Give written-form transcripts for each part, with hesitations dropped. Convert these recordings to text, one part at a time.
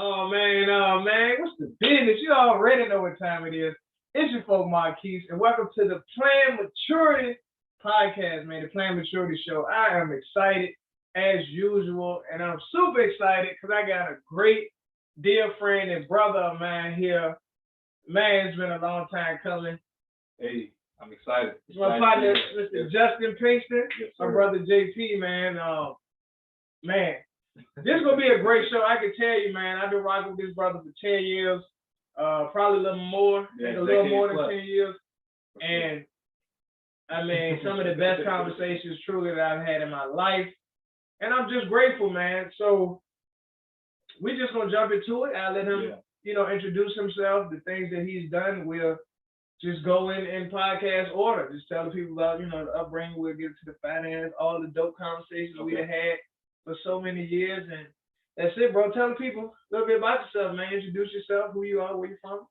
Oh man, what's the business? You already know what time it is. It's your folk Marquise, and welcome to the Plan Maturity Podcast, man. The Plan Maturity Show. I am excited as usual, and I'm super excited because I got a great dear friend and brother of mine here. Man, it's been a long time coming. Hey, I'm excited. It's my partner, Mr. Justin Pinkston, Yes, my brother JP, man. Man, this is gonna be a great show. I can tell you, man. I've been rocking with this brother for 10 years, probably a little more, a little more than 10 years. And I mean, some of the best conversations truly that I've had in my life. And I'm just grateful, man. So we just gonna jump into it. I'll let him, introduce himself, the things that he's done. We'll just go in podcast order. Just tell the people about, the upbringing. We'll get to the finance, all the dope conversations we have had for so many years. And that's it, bro. Tell the people a little bit about yourself, man. Introduce yourself, who you are, where you're from.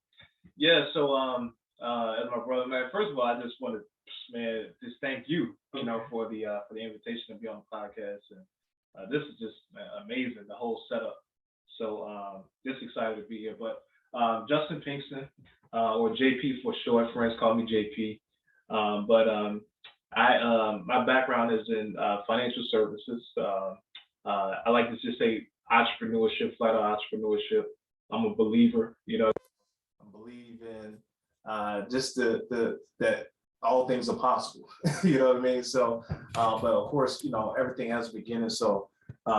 Yeah, so as my brother, man, first of all, I just want to, man, just thank you, for the invitation to be on the podcast. And this is just amazing, the whole setup. So just excited to be here. But Justin Pinkston, or JP for short, friends call me JP. My background is in financial services. I like to just say entrepreneurship, flat out entrepreneurship. I'm a believer, I believe in just that all things are possible. You know what I mean? So, but of course, everything has a beginning. So,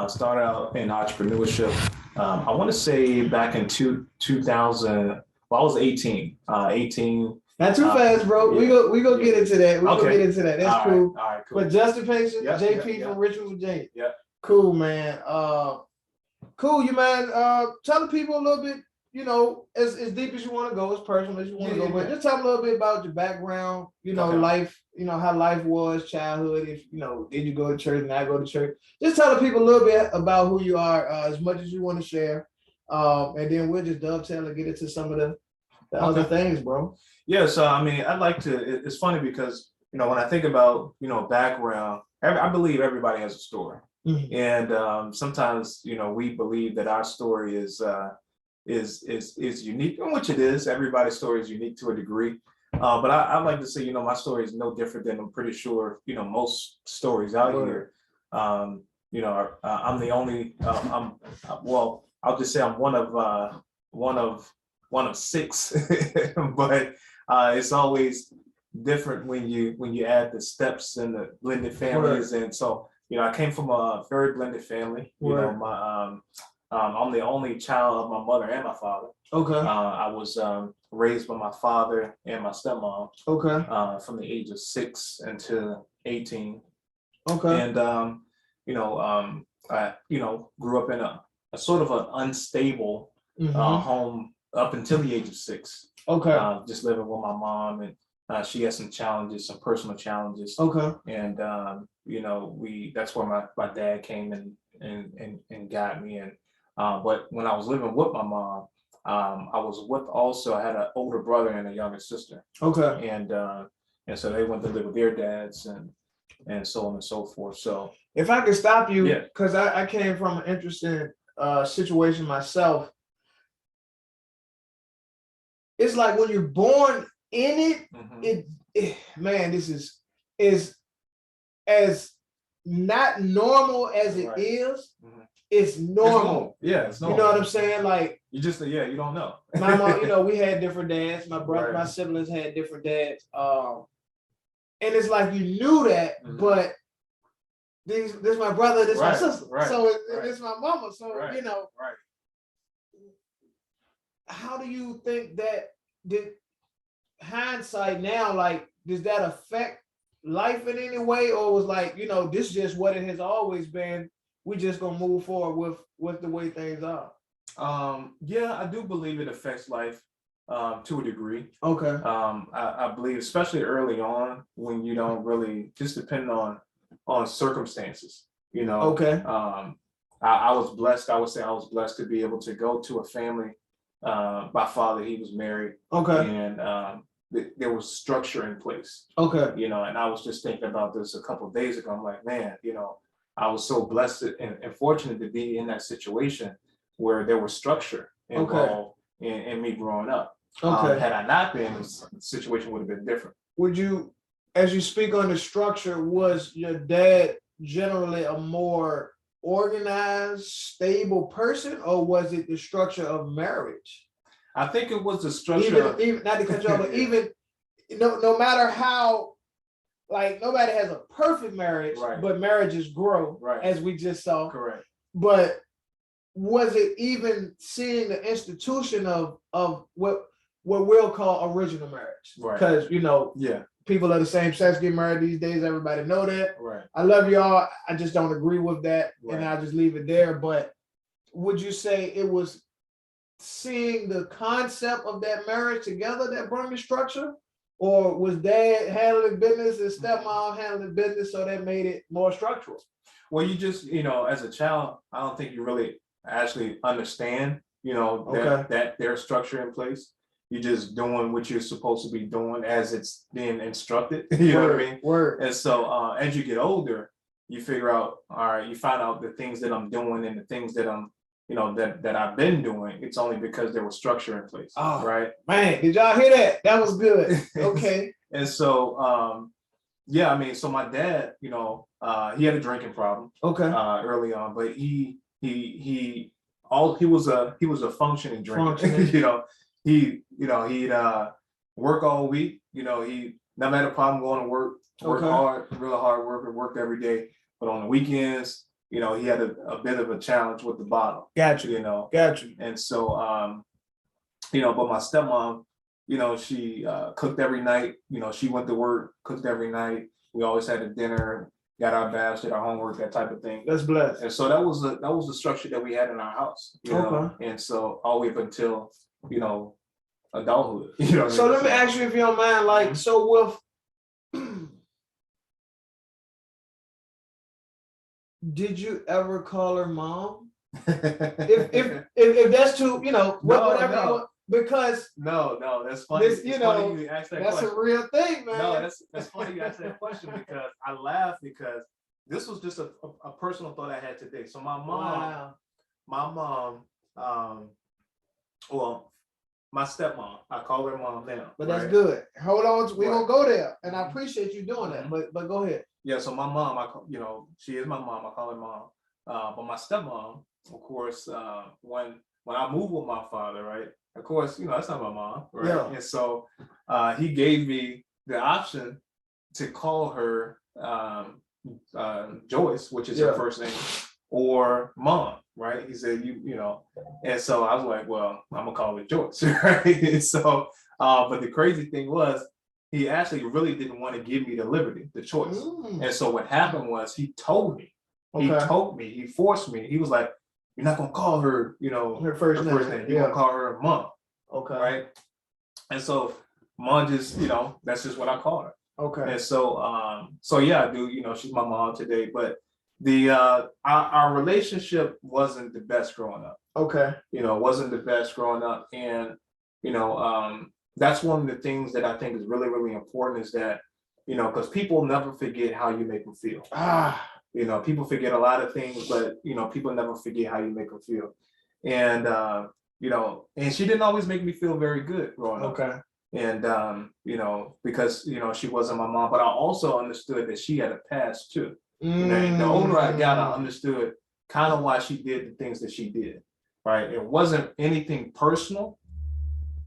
started out in entrepreneurship. I want to say back in 2000. Well, I was 18. 18. Not too fast, bro. Yeah. We go get into that. Okay. Gonna get into that. That's cool. All right, cool. But Justin Patient, Yep, JP from Richmond, Virginia. Yeah. Cool, man. Cool, you man. Tell the people a little bit, as deep as you want to go, as personal as you want to go, but just tell them a little bit about your background, life, how life was, childhood, if did you go to church, not go to church. Just tell the people a little bit about who you are, as much as you want to share. And then we'll just dovetail and get into some of the other things, bro. Yeah, so I mean, I'd like to. It's funny because when I think about background, I believe everybody has a story, and sometimes we believe that our story is unique, and which it is. Everybody's story is unique to a degree, but I'd like to say my story is no different than I'm pretty sure most stories out here. I'm the only. I'll just say I'm one of six, but it's always different when you add the steps and the blended families. And so I came from a very blended family. I'm the only child of my mother and my father. Okay. I was raised by my father and my stepmom. Okay. From the age of 6 until 18. Okay. And I grew up in a sort of an unstable home up until the age of 6. Okay. Just living with my mom, and she had some challenges, some personal challenges. Okay. And that's where my dad came and got me. And but when I was living with my mom, I had an older brother and a younger sister. Okay. And so they went to live with their dads and so on and so forth. So if I could stop you, because I came from an interesting situation myself. It's like when you're born in it, man, this is as not normal as it is. It's normal. It's normal. You know what I'm saying? Like you just you don't know. My mom, we had different dads. My brother, my siblings had different dads. And it's like you knew that, but this my brother, this my sister. So it's my mama. So how do you think that did hindsight now, like, does that affect life in any way? Or was like, this is just what it has always been. We just gonna move forward with the way things are. I do believe it affects life to a degree. Okay. I believe, especially early on, when you don't really just depend on circumstances. Okay. I was blessed. I would say I was blessed to be able to go to a family. My father, he was married. Okay. And there was structure in place. Okay. And I was just thinking about this a couple of days ago. I'm like, man, I was so blessed and fortunate to be in that situation where there was structure involved in me growing up. Had I not been, the situation would have been different. Would you, as you speak on the structure, was your dad generally a more organized, stable person, or was it the structure of marriage? I think it was the structure. Even not to cut you off, but even no matter how, like, nobody has a perfect marriage, but marriages grow, as we just saw. Correct. But was it even seeing the institution of what we'll call original marriage? Because people of the same sex get married these days. Everybody know that. Right. I love y'all. I just don't agree with that, and I'll just leave it there. But would you say it was seeing the concept of that marriage together that brought the structure, or was dad handling business and stepmom handling business, so that made it more structural? Well, you just, as a child, I don't think you really actually understand, that there's structure in place. You're just doing what you're supposed to be doing as it's being instructed. You know what I mean? And so as you get older, you figure out, all right, you find out the things that I'm doing and the things that I'm, that I've been doing, it's only because there was structure in place. Oh, right? Man, did y'all hear that? That was good. Okay. And so, so my dad, he had a drinking problem. Early on, but he was a functioning drinker. He'd work all week. He never had a problem going to work. Really hard worker, worked every day. But on the weekends, he had a bit of a challenge with the bottle. Gotcha. And so, but my stepmom, she cooked every night. She went to work, cooked every night. We always had a dinner, got our baths, did our homework, that type of thing. That's blessed. And so that was the structure that we had in our house. And so all the way up until adulthood. So let me ask you, if you don't mind, like, so with did you ever call her mom? if that's too, whatever. No. Because no, that's funny. Funny you ask that that's question. A real thing, man. No, that's funny you ask that question, because I laugh because this was just a personal thought I had today. So my mom, my stepmom, I call her mom now. But that's good. Hold on, we're gonna go there, and I appreciate you doing that. But go ahead. Yeah, so my mom, she is my mom. I call her mom. But my stepmom, of course, when I moved with my father, right? Of course, that's not my mom, right? Yeah. And so he gave me the option to call her Joyce, which is her first name, or mom, right? He said, and so I was like, well, I'm gonna call it Joyce, right? And so, but the crazy thing was, he actually really didn't want to give me the liberty, the choice. And so what happened was, he told me, he forced me. He was like, you're not gonna call her, her first name. You're gonna call her mom. Right. And so mom just, that's just what I call her. And so, I do, she's my mom today, but our relationship wasn't the best growing up. Wasn't the best growing up. And, that's one of the things that I think is really, really important, is that, because people never forget how you make them feel. People forget a lot of things, but, people never forget how you make them feel. And, and she didn't always make me feel very good growing up. And, because, she wasn't my mom, but I also understood that she had a past too. And the older I got, I understood kind of why she did the things that she did, right? It wasn't anything personal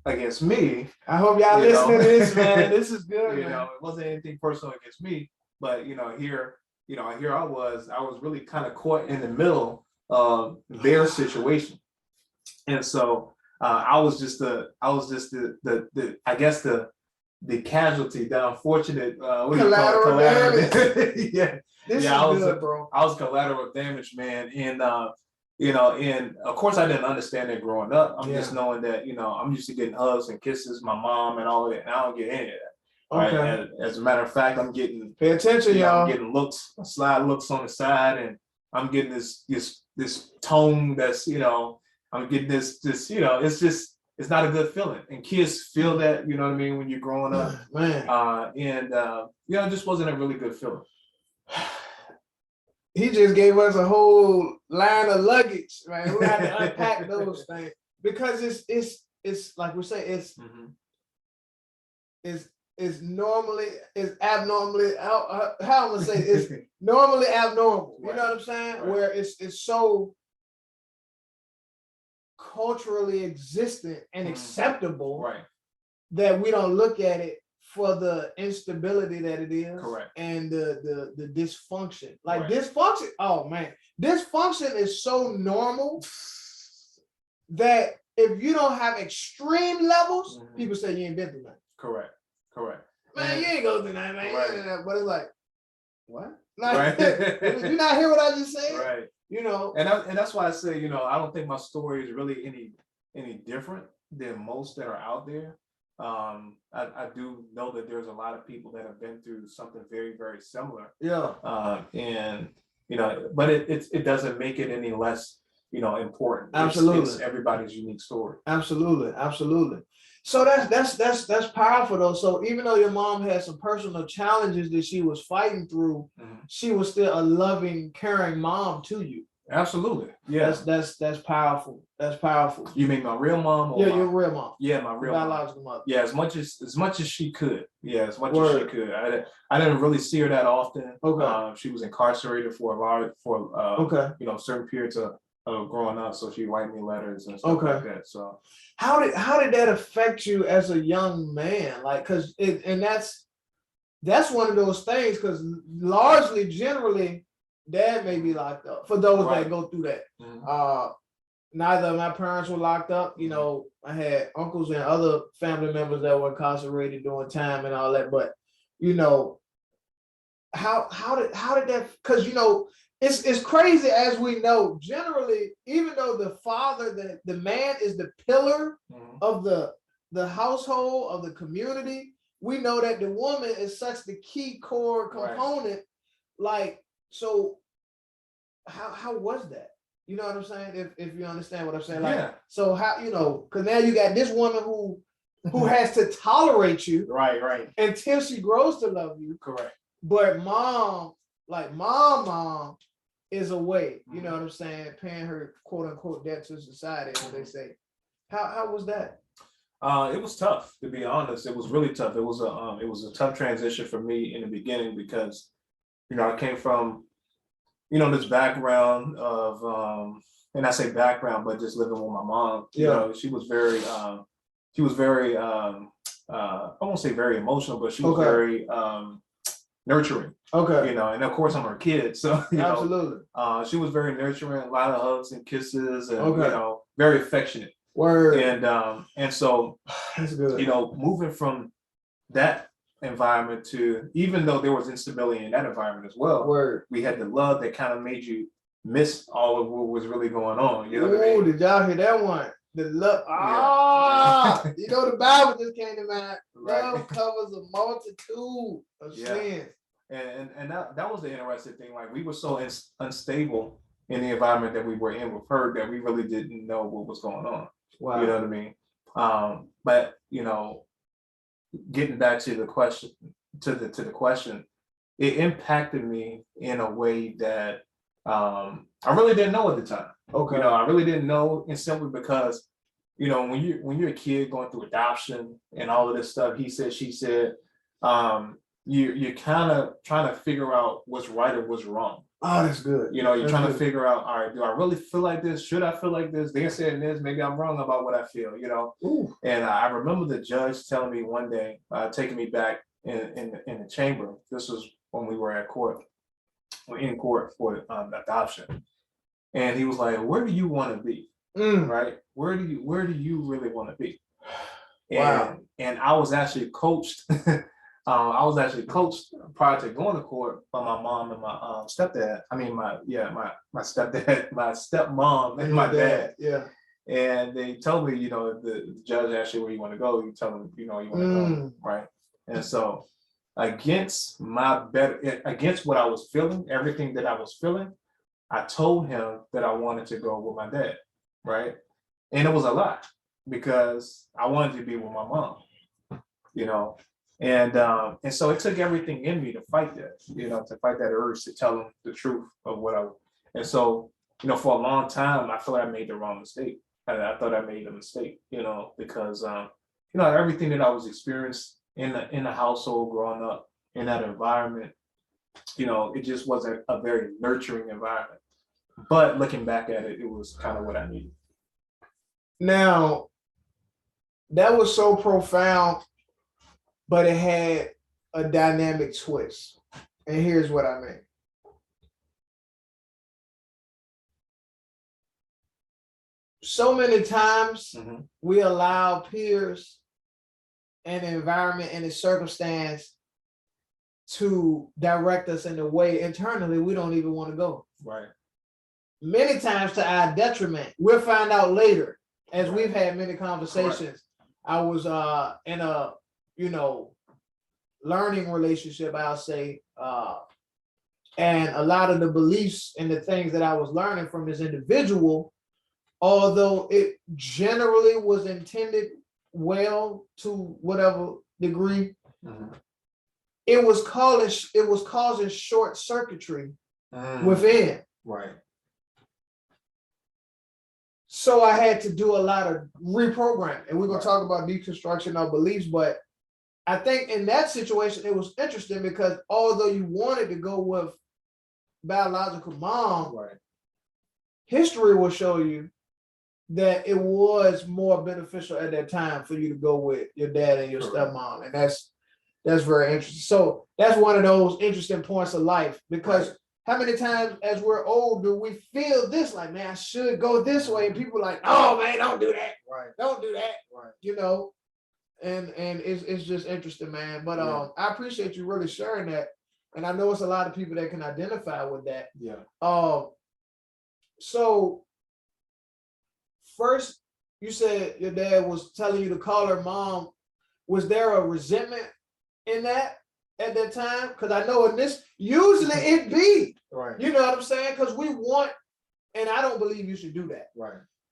against me. I hope y'all listening to this, man. This is good. It wasn't anything personal against me, but here I was really kind of caught in the middle of their situation. And so I was just the I guess the casualty, the unfortunate collateral damage. Yeah. This is good, bro. I was collateral damage, man. And and of course I didn't understand that growing up. I'm just knowing that, I'm used to getting hugs and kisses, my mom and all of that, and I don't get any of that. Right. As a matter of fact, I'm getting, pay attention, y'all. I'm getting sly looks on the side, and I'm getting this tone that's, I'm getting this, it's not a good feeling. And kids feel that, you know what I mean, when you're growing up. Man. It just wasn't a really good feeling. he just gave us a whole line of luggage, right? We had to unpack those things because it's like we say, it's normally, it's abnormally, how I'm gonna say it's normally abnormal. You know what I'm saying? Right. Where it's so culturally existent and acceptable, right, that we don't look at it for the instability that it is, correct, and the dysfunction. Like right. dysfunction, oh man, dysfunction is so normal that if you don't have extreme levels, people say you ain't been through that. Correct. Man, you ain't go through that, man. Right. But it's like, what? Like, Right. you not hear what I just said? Right. You know, and that's why I say, you know, I don't think my story is really any different than most that are out there. I do know that there's a lot of people that have been through something very, very similar. Yeah. And you know, but it doesn't make it any less, you know, important. Absolutely. It's everybody's unique story. Absolutely. So that's powerful though. So even though your mom had some personal challenges that she was fighting through, she was still a loving, caring mom to you. Absolutely. Yeah. That's powerful. That's powerful. You mean my real mom? Or your real mom. Yeah, my real biological mother. Yeah, as much as she could. Yeah, as much as she could. I didn't really see her that often. Okay. She was incarcerated for okay. You know, certain periods of growing up, so she write me letters and stuff like that. So how did that affect you as a young man? Like, cause that's one of those things, because largely, generally, dad may be locked up for those that go through that. Neither of my parents were locked up. You know, I had uncles and other family members that were incarcerated during time and all that. But you know, how did that? Because you know, it's crazy, as we know. Generally, even though the father, the man is the pillar of the household, of the community, we know that the woman is such the key core component. Like, so how was that? You know what I'm saying? If you understand what I'm saying, like, so how, you know, because now you got this woman who has to tolerate you, right, until she grows to love you, correct. But mom is away. You know what I'm saying? Paying her quote unquote debt to society, as they say. How was that? It was tough, to be honest. It was really tough. It was a tough transition for me in the beginning because, you know, I came from, you know, this background of, and I say background, but just living with my mom. You know, she was very, I won't say very emotional, but she was very nurturing. You know, and of course I'm her kid, so you know, she was very nurturing, a lot of hugs and kisses, and you know, very affectionate. Word. And so, that's good. You know, moving from that environment to, even though there was instability in that environment as well, we had the love that kind of made you miss all of what was really going on. You know what I mean? Did y'all hear that one? The love. You know, the Bible just came to mind. Love covers a multitude of sins. And that was the interesting thing. Like, we were so unstable in the environment that we were in with her that we really didn't know what was going on. Wow. You know what I mean? But you know, getting back to the question, it impacted me in a way that I really didn't know at the time. You know, I really didn't know, and simply because, you know, when you're a kid going through adoption and all of this stuff, he said, she said, you're kind of trying to figure out what's right or what's wrong. Oh, that's good. You know, you're trying to figure out, all right, do I really feel like this? Should I feel like this? They're saying this, maybe I'm wrong about what I feel, you know? Ooh. And I remember the judge telling me one day, taking me back in the chamber. This was when we were in court for adoption. And he was like, where do you want to be? Right? Where do you really want to be? And I was actually coached. I was actually coached prior to going to court by my mom and my stepdad. I mean, my stepdad, my stepmom, and my dad. Yeah. And they told me, you know, the judge asked you where you want to go, you tell them, you know, you want to go, right? And so, against what I was feeling, everything that I was feeling, I told him that I wanted to go with my dad, right? And it was a lot, because I wanted to be with my mom, you know. And so it took everything in me to fight that, to fight that urge to tell them the truth of what I. And so, for a long time, I feel like I made the wrong mistake. I thought I made a mistake, because everything that I was experienced in the household growing up in that environment, it just wasn't a very nurturing environment. But looking back at it, it was kind of what I needed. Now, that was so profound, but it had a dynamic twist. And here's what I mean. So many times we allow peers and the environment and the circumstance to direct us in a way internally we don't even want to go. Right. Many times to our detriment. We'll find out later, as we've had many conversations. I was in a learning relationship, I'll say, and a lot of the beliefs and the things that I was learning from this individual, although it generally was intended well to whatever degree, it was causing short circuitry within. Right. So I had to do a lot of reprogramming, and we're gonna talk about deconstruction of beliefs. But I think in that situation, it was interesting because although you wanted to go with biological mom, history will show you that it was more beneficial at that time for you to go with your dad and your stepmom, and that's very interesting. So that's one of those interesting points of life, because how many times as we're older we feel this, like, man, I should go this way, and people are like, oh man, don't do that, don't do that, and it's just interesting, man. But I appreciate you really sharing that, and I know it's a lot of people that can identify with that. So first, you said your dad was telling you to call her mom. Was there a resentment in that at that time? Because I know in this, usually it be, you know what I'm saying? Because we want, and I don't believe you should do that.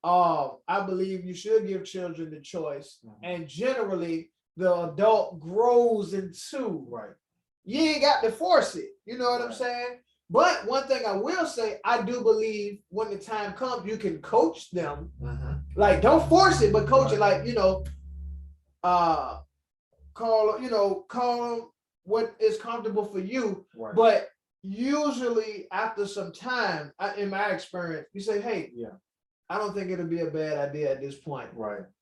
I believe you should give children the choice, and generally the adult grows into. You ain't got to force it. You know what I'm saying? But one thing I will say, I do believe when the time comes, you can coach them. Like, don't force it, but coach it. Like, call them what is comfortable for you. But usually after some time, in my experience, you say, hey, I don't think it'll be a bad idea at this point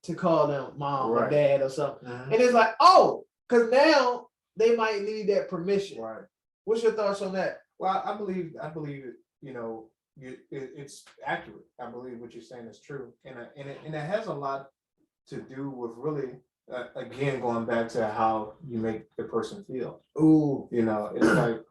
to call them mom or dad or something. And it's like, oh, because now they might need that permission. What's your thoughts on that? Well, I believe it, it's accurate. I believe what you're saying is true, and it has a lot to do with really, again, going back to how you make the person feel. It's like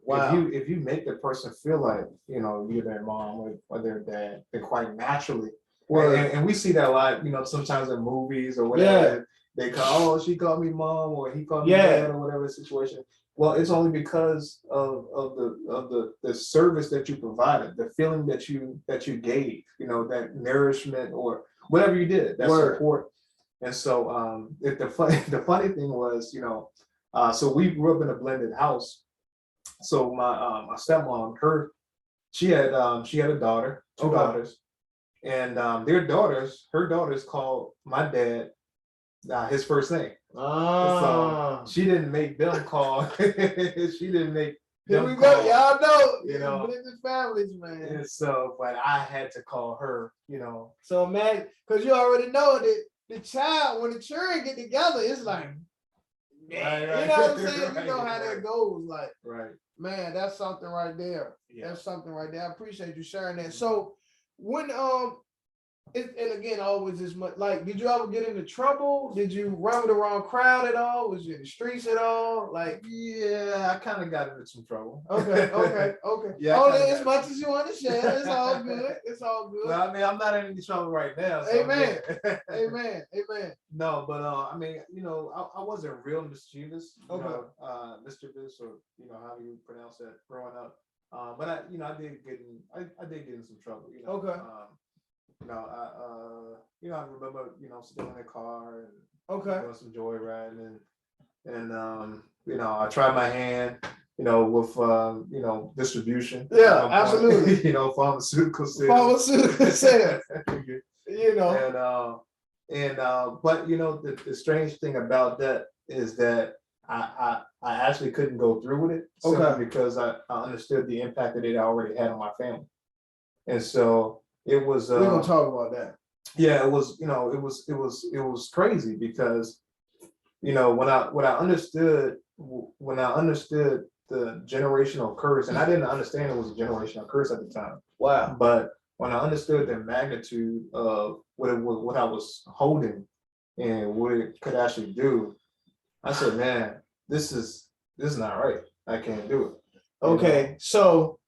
if you make the person feel like you're their mom or their dad, then quite naturally, and we see that a lot. Sometimes in movies or whatever, they call, oh, she called me mom, or he called me dad, or whatever the situation. Well, it's only because of the service that you provided, the feeling that you gave, that nourishment or whatever you did, that support. And so the funny thing was, so we grew up in a blended house. So my stepmom, she had a daughter, two daughters, and her daughters called my dad his first name. So she didn't make them call. She didn't make them Here we call. go. Y'all know, blended families, man. And so, but I had to call her, So, man, because you already know that the child, when the children get together, it's like, you know what I'm saying? You know how that goes. Like, man, that's something right there. That's something right there. I appreciate you sharing that. So, when and again, always as much, like, did you ever get into trouble? Did you run with the wrong crowd at all? Was you in the streets at all? Like, I kind of got into some trouble. Okay. Only as much as you want to share. It's all good. It's all good. Well, I mean, I'm not in any trouble right now. So Amen. Amen. No, but I mean, I wasn't real mischievous. Mischievous, or how you pronounce that, growing up. But I did get in some trouble. I remember, stealing a car and doing some joyriding, and I tried my hand, with distribution. Yeah, absolutely. Pharmaceutical sales. Pharmaceutical sales. But the strange thing about that is that I actually couldn't go through with it simply because I understood the impact that it already had on my family. And so it was we're gonna talk about that. Yeah, it was, it was crazy because when I understood the generational curse, and I didn't understand it was a generational curse at the time. Wow. But when I understood the magnitude of what I was holding and what it could actually do, I said, man, this is not right. I can't do it. Okay, so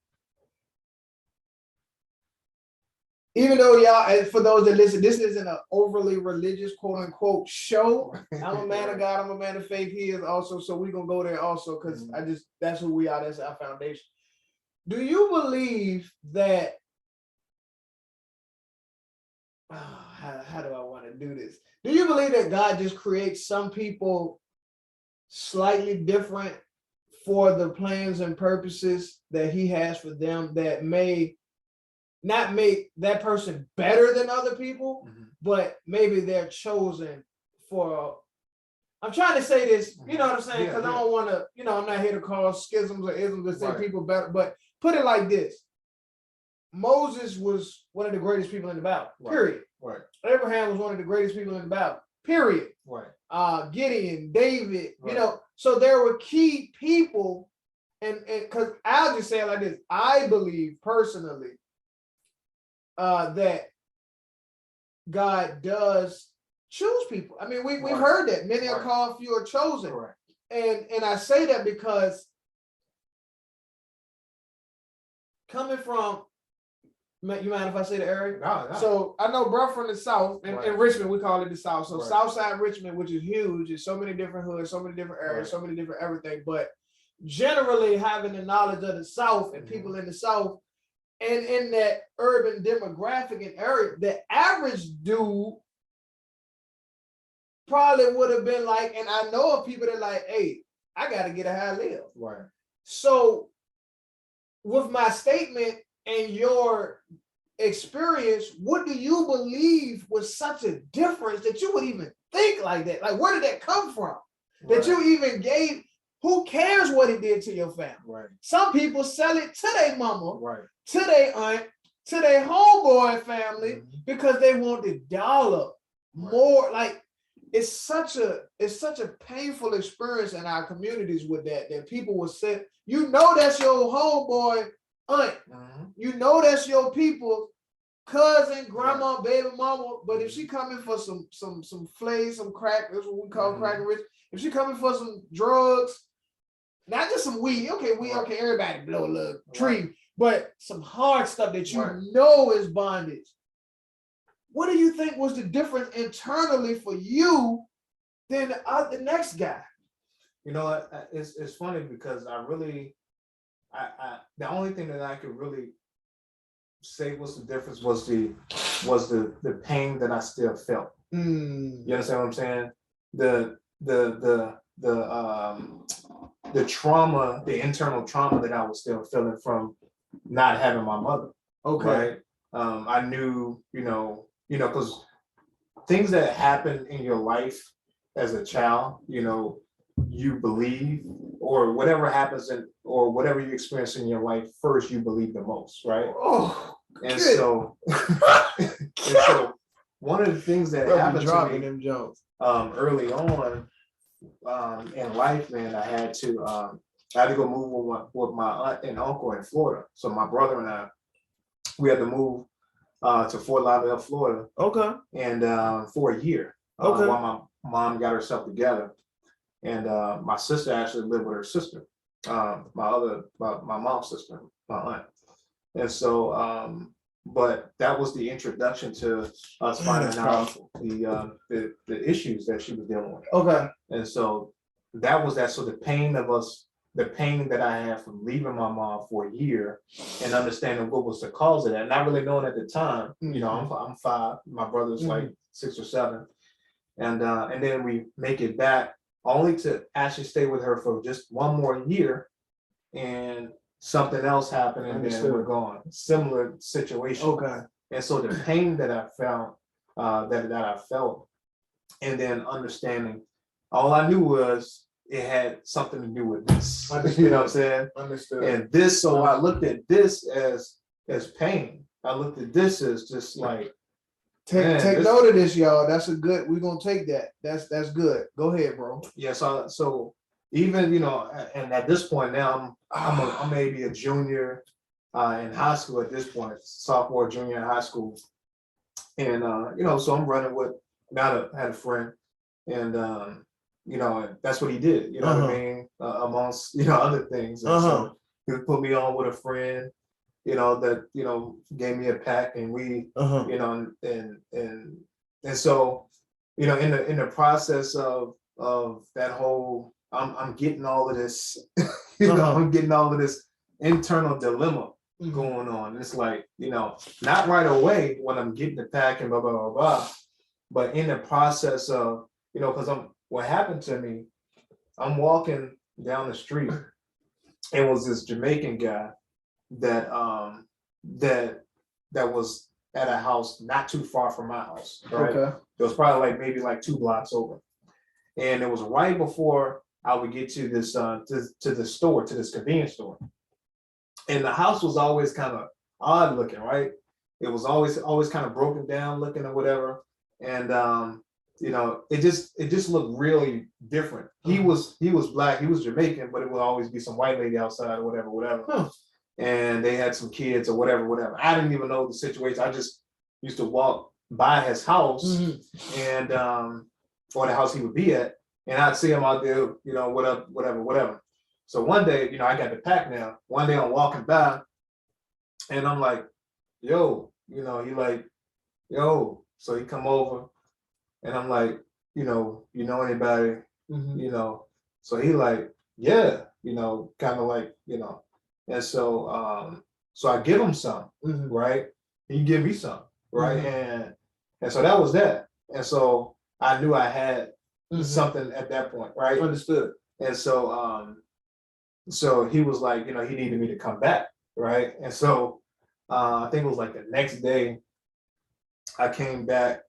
even though y'all, and for those that listen, this isn't an overly religious, quote unquote, show. I'm a man of God, I'm a man of faith. He is also, so we're gonna go there also because that's who we are, that's our foundation. Do you believe that? How do I want to do this? Do you believe that God just creates some people slightly different for the plans and purposes that he has for them that may not make that person better than other people, but maybe they're chosen for, I'm trying to say this, you know what I'm saying? Because I don't want to, I'm not here to cause schisms or isms to say people better, but put it like this. Moses was one of the greatest people in the Bible, period. Right. Abraham was one of the greatest people in the Bible, period. Right. Gideon, David, so there were key people, and because I'll just say it like this, I believe personally that God does choose people. I mean, we've heard that many are called, few are chosen. Right. And I say that because coming from, you mind if I say the area? No. So I know bro from the South, in Richmond, we call it the South. So Southside Richmond, which is huge, there's so many different hoods, so many different areas, so many different everything. But generally having the knowledge of the South and people in the South, and in that urban demographic and area, the average dude probably would have been like, and I know of people that like, hey, I got to get a high live. Right. So with my statement and your experience, what do you believe was such a difference that you would even think like that? Like, where did that come from? That you even gave, who cares what it did to your family? Right. Some people sell it to their mama, Right. to their aunt, to their homeboy family, because they want the dollar more. Like, it's such a painful experience in our communities with that people will say, that's your homeboy aunt, that's your people, cousin, grandma, baby mama. But if she coming for some flay, some crack, that's what we call crack and rich. If she coming for some drugs, not just some weed, okay, everybody blow a little tree, but some hard stuff that you know is bondage. What do you think was the difference internally for you than the next guy? It's funny because I the only thing that I could really say was the difference was the pain that I still felt. You understand what I'm saying? The trauma, the internal trauma that I was still feeling from not having my mother. Okay. Right? I knew, because things that happen in your life as a child, you believe, or whatever happens or whatever you experience in your life, first you believe the most, right? And so one of the things that happened to me early on in life, man, I had to go move with my aunt and uncle in Florida. So my brother and I, we had to move to Fort Lauderdale, Florida. Okay. And for a year, while my mom got herself together, and my sister actually lived with her sister, my mom's sister, my aunt. And so, but that was the introduction to us finding out the issues that she was dealing with. Okay. And so that was that. So the pain that I had from leaving my mom for a year and understanding what was the cause of that, not really knowing at the time, I'm 5, my brother's like 6 or 7. And then we make it back only to actually stay with her for just one more year, and something else happened, and then we're gone. Similar situation. Okay. And so the pain that I felt, that I felt, and then understanding, all I knew was it had something to do with this. You know what I'm saying? Understood. And this, so I looked at this as pain. I looked at this as just like, take note of this, y'all. That's a good. We're gonna take that. That's good. Go ahead, bro. yeah. So even, you know, and at this point now, I'm maybe a junior in high school at this point, sophomore, junior in high school, and you know, so I'm running with. Now I had a friend, and you know, and that's what he did. You know what I mean? Amongst, you know, other things. And so he would put me on with a friend, you know, that, you know, gave me a pack, and we, you know, and so, you know, in the process of that whole, I'm getting all of this, you know, I'm getting all of this internal dilemma going on. It's like, you know, not right away when I'm getting the pack and blah blah blah blah, but in the process of, you know, because what happened to me, I'm walking down the street. It was this Jamaican guy that that was at a house not too far from my house. Right. Okay. It was probably like maybe like 2 blocks over. And it was right before I would get to this to the store, to this convenience store. And the house was always kind of odd looking, right? It was always kind of broken down looking or whatever. And you know, it just looked really different. He was black, he was Jamaican, but it would always be some white lady outside or whatever. And they had some kids or whatever. I didn't even know the situation. I just used to walk by his house and or the house he would be at, and I'd see him out there, you know, what up, whatever. So one day, you know, I got the pack now. One day I'm walking by, and I'm like, yo, you know, he like, yo. So he come over, and I'm like, you know anybody, you know? So he like, yeah, you know, kind of like, you know. And so so I give him some, right? He give me some, right? And so that was that. And so I knew I had something at that point, right? Understood. And so so he was like, you know, he needed me to come back, right? And so I think it was like the next day I came back,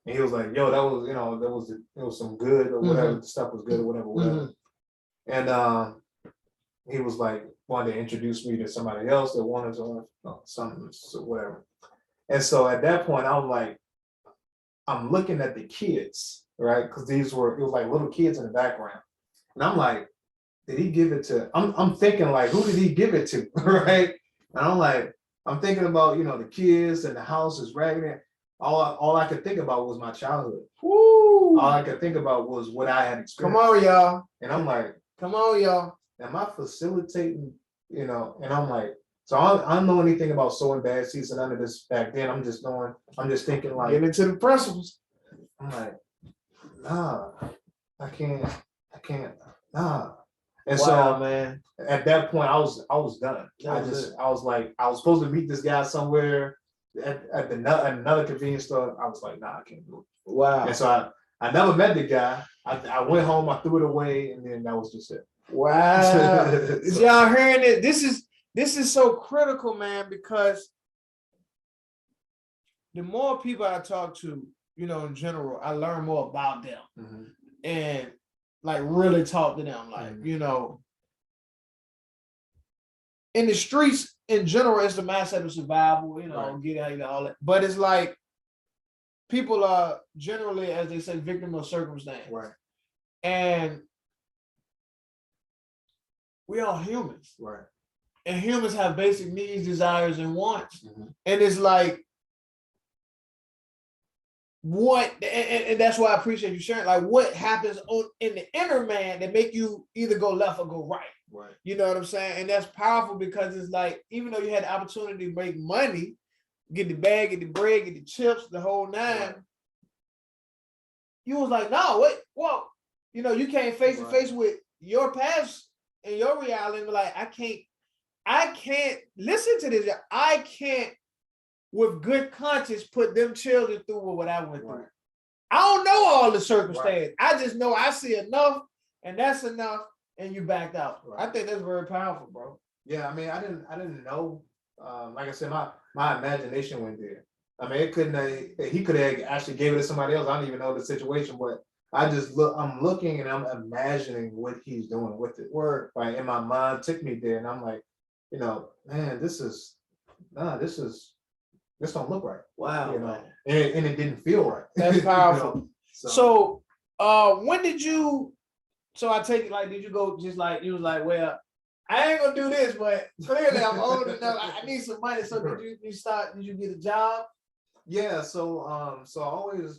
and he was like, yo, that was, you know, it was some good or whatever, the stuff was good or whatever. And he was like, wanted to introduce me to somebody else that wanted to something, so whatever. And so at that point, I was like, I'm looking at the kids, right? Because it was like little kids in the background. And I'm like, did he give it to, I'm thinking like, who did he give it to, right? And I'm like, I'm thinking about, you know, the kids and the house is raggedy. All I could think about was my childhood. Woo! All I could think about was what I had experienced. Come on, y'all. And I'm like, come on, y'all. am I facilitating, you know? And I'm like, so I don't know anything about sowing bad seeds and none of this back then. I'm just thinking like, get into the principles. I'm like, nah, I can't, nah. And so, man, at that point, I was done. I was like, I was supposed to meet this guy somewhere at another convenience store. I was like, nah, I can't do it. Wow. And so I never met the guy. I went home, I threw it away, and then that was just it. Wow. So, y'all hearing it? This is so critical, man, because the more people I talk to, you know, in general, I learn more about them. And like really talk to them, like, you know, in the streets in general, it's the mindset of survival, you know, get out, you know, all that. But it's like people are generally, as they say, victim of circumstance. Right. And we are humans. Right. And humans have basic needs, desires, and wants. And it's like, what, and that's why I appreciate you sharing, like what happens in the inner man that make you either go left or go right. Right. You know what I'm saying? And that's powerful because it's like, even though you had the opportunity to make money, get the bag, get the bread, get the chips, the whole nine, you was like, no, wait, whoa. You know, you came face to face with your past and your reality and be like, I can't listen to this. I can't with good conscience put them children through what I went through. I don't know all the circumstances. I just know I see enough and that's enough, and you backed out. Right. I think that's very powerful, bro. Yeah, I mean, I didn't know. Like I said, my imagination went there. I mean, it couldn't. He could have actually gave it to somebody else. I don't even know the situation, but I'm looking and I'm imagining what he's doing with it. Word. Right, and my mind took me there, and I'm like, man, this don't look right. Wow, You know, man. and it didn't feel right. That's powerful. So, When did you? So I take it like, did you go just like you was like, well, I ain't gonna do this, but clearly I'm old enough. I need some money. So did you get a job? yeah, so I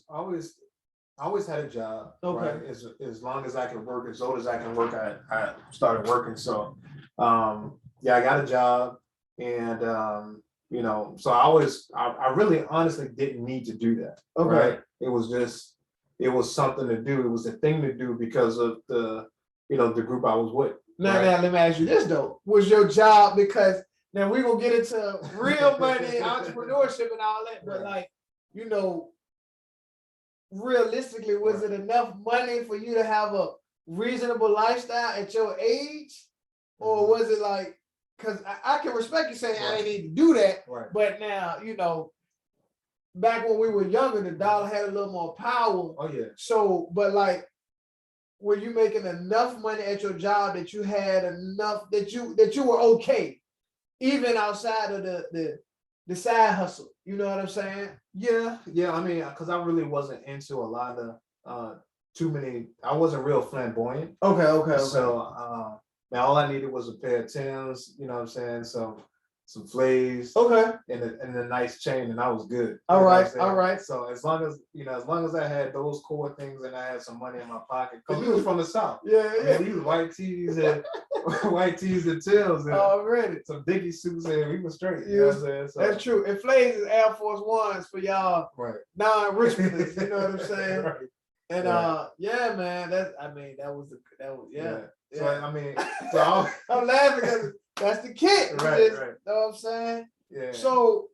always had a job. Okay. Right? As long as I can work, as old as I can work, I started working. So yeah, I got a job, and so I really honestly didn't need to do that. Okay. Right? It was something to do. It was a thing to do because of the group I was with. Now, right? now let me ask you this though: was your job, because now we gonna get into real money, entrepreneurship, and all that, but like, realistically, was it enough money for you to have a reasonable lifestyle at your age, or was it like? Because I can respect you saying I didn't need to do that, Right. but now back when we were younger, the dollar had a little more power. Oh yeah. So, but like, were you making enough money at your job that you had enough that you were okay, even outside of the side hustle? You know what I'm saying? Yeah. I mean, because I really wasn't into a lot of too many. I wasn't real flamboyant. Okay. So now all I needed was a pair of Timbs. You know what I'm saying? So some flays. Okay. And a nice chain, and I was good. All right. So as long as I had those core things and I had some money in my pocket, because we was from the South. Yeah. We was white tees and Timbs and Already. some Dickie suits, and we was straight. You know what I'm saying? So, that's true. And Flays is Air Force Ones for y'all right. non-Richmonders. You know what I'm saying? Right. And yeah, man. That was. Yeah. So Yeah. I mean, so I'm laughing because that's the kid. Right. Know what I'm saying? Yeah. So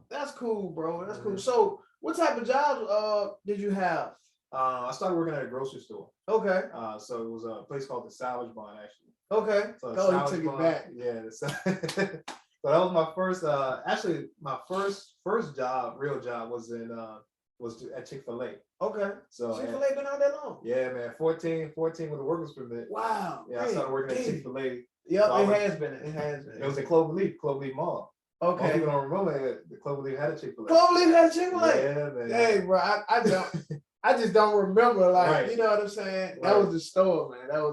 that's cool, bro. That's cool. So what type of jobs did you have? I started working at a grocery store. Okay. So it was a place called the Salvage Barn, actually. Okay. So you took it back. Yeah. So that was my first. Actually, my first job, real job, was at Chick-fil-A. Okay. So Chick-fil-A been out that long? Yeah, man. 14 with a workers permit. Wow. Yeah, I started working at Chick-fil-A. Yep, So it has been. It was in Cloverleaf Mall. Okay. Most people don't remember the Cloverleaf had a Chick-fil-A. Cloverleaf had a Chick-fil-A? Yeah, man. Hey, bro, I don't. I just don't remember, like, Right. You know what I'm saying? Right. That was the store, man. That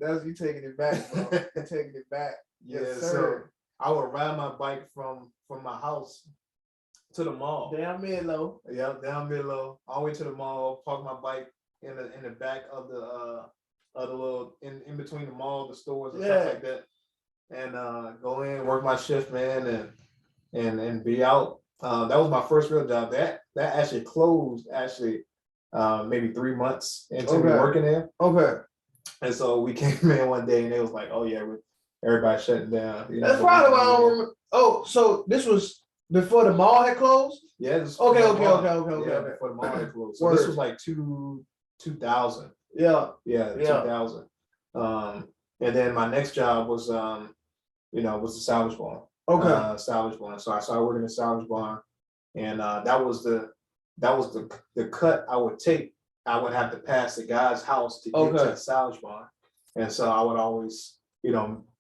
was you taking it back, bro. You taking it back. Yeah, Yes, so sir. I would ride my bike from my house to the mall. Down Midlow. Yeah, down Midlow, all the way to the mall. Park my bike in the back of the little in between the mall, the stores, and stuff like that, and go in, work my shift, man, and be out. That was my first real job. That actually closed maybe 3 months into me working there. Okay. And so we came in one day and it was like, oh yeah, everybody shutting down. That's probably why I don't remember. Oh, so this was before the mall had closed? Yeah. Okay. Before the mall had closed. So this was like 2000. Yeah. 2000. And then my next job was was the Salvage Barn. Okay. Salvage Barn. So I started working at Salvage Barn, and that was the cut I would take. I would have to pass the guy's house to get to the Salvage Barn, and so I would always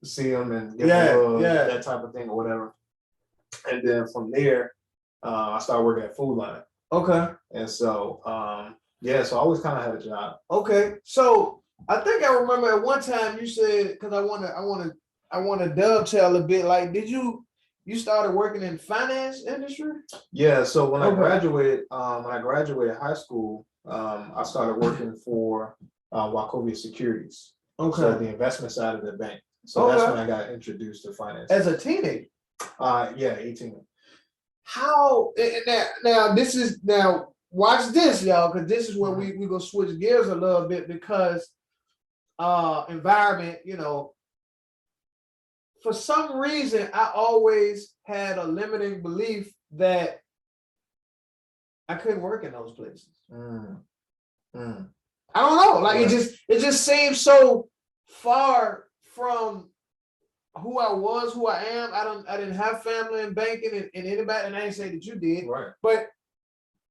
see him and give him that type of thing or whatever. And then from there, I started working at Food Line. Okay. And so so I always kind of had a job. Okay. So I think I remember at one time you said, because I want to dovetail a bit. Like, did you started working in finance industry? Yeah. So when I graduated high school, I started working for Wachovia Securities. Okay. So the investment side of the bank. So that's when I got introduced to finance. As a teenager? 18. How now this is watch this, y'all, because this is where we gonna switch gears a little bit, because environment, for some reason I always had a limiting belief that I couldn't work in those places. I don't know. Like it just seems so far from who I was, who I am. I didn't have family in banking and anybody, and I ain't say that you did. Right. But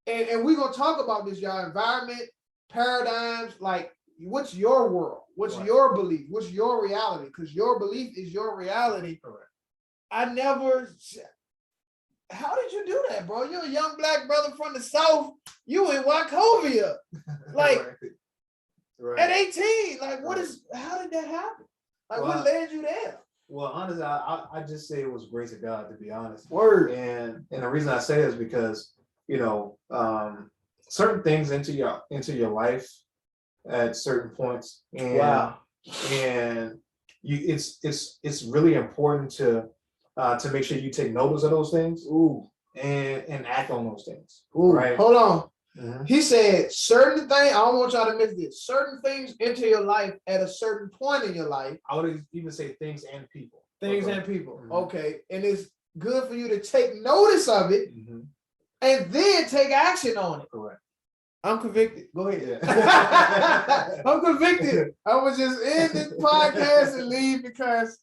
and we're gonna talk about this, y'all. Environment, paradigms, like what's your world? What's your belief? What's your reality? Because your belief is your reality. Correct. I never. How did you do that, bro? You're a young black brother from the South. You in Wachovia. Like at 18. Like how did that happen? Like what led you there? Well, honestly, I just say it was grace of God, to be honest. Word. And the reason I say it is because, you know, certain things into your life at certain points. And and it's really important to make sure you take notice of those things. And act on those things. Right. Hold on. Mm-hmm. He said certain things, I don't want y'all to miss this. Certain things enter your life at a certain point in your life. I would even say things and people. Things and people. Mm-hmm. Okay. And it's good for you to take notice of it and then take action on it. Correct. I'm convicted. Go ahead. Yeah. I'm convicted. I was just end this podcast and leave because,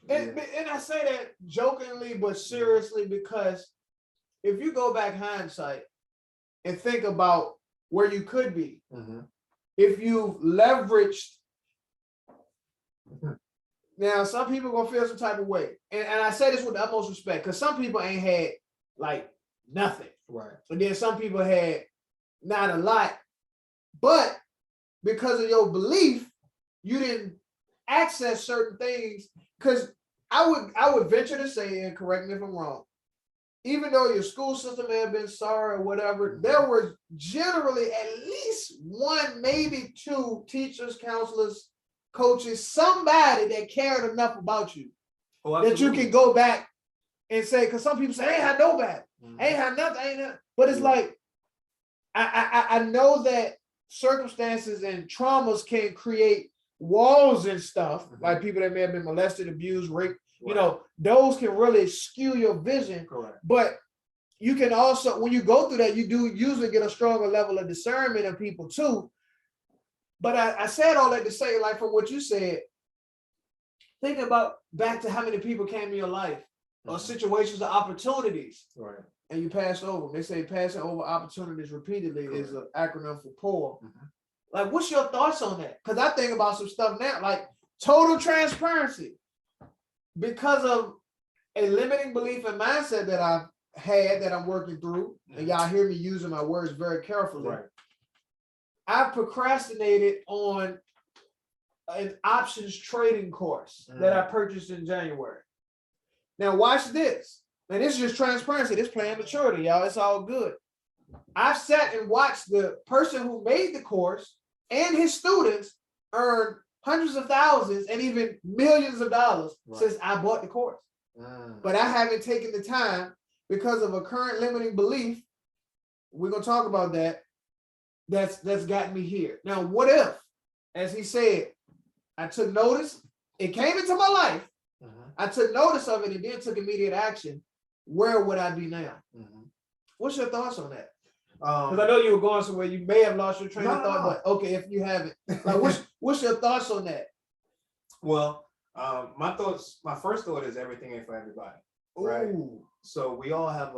and I say that jokingly but seriously, because if you go back hindsight and think about where you could be, if you leveraged, now some people gonna feel some type of way, and I say this with the utmost respect, because some people ain't had like nothing, right? And then some people had not a lot, but because of your belief, you didn't access certain things. Because I would venture to say, and correct me if I'm wrong, even though your school system may have been sorry or whatever, there was generally at least one, maybe two teachers, counselors, coaches, somebody that cared enough about you that you can go back and say, because some people say, I ain't had nobody, I ain't had nothing, ain't nothing. But it's like, I know that circumstances and traumas can create walls and stuff, like people that may have been molested, abused, raped. You know, those can really skew your vision. Correct. But you can also, when you go through that, you do usually get a stronger level of discernment of people too. But I said all that to say, like from what you said, think about back to how many people came in your life or situations or opportunities. Right. And you passed over. They say passing over opportunities repeatedly is an acronym for poor. Like, what's your thoughts on that? Because I think about some stuff now, like total transparency. Because of a limiting belief and mindset that I've had that I'm working through, and y'all hear me using my words very carefully, I've procrastinated on an options trading course that I purchased in January. Now watch this. And this is just transparency. This playing maturity, y'all. It's all good. I've sat and watched the person who made the course and his students earn hundreds of thousands and even millions of dollars since I bought the course. But I haven't taken the time because of a current limiting belief. We're going to talk about that. That's gotten me here. Now, what if, as he said, I took notice, it came into my life, I took notice of it and then took immediate action, where would I be now? What's your thoughts on that? Because I know you were going somewhere, you may have lost your train of thought, but okay, if you haven't, like, what's your thoughts on that? Well, my first thought is everything ain't for everybody, right? So we all have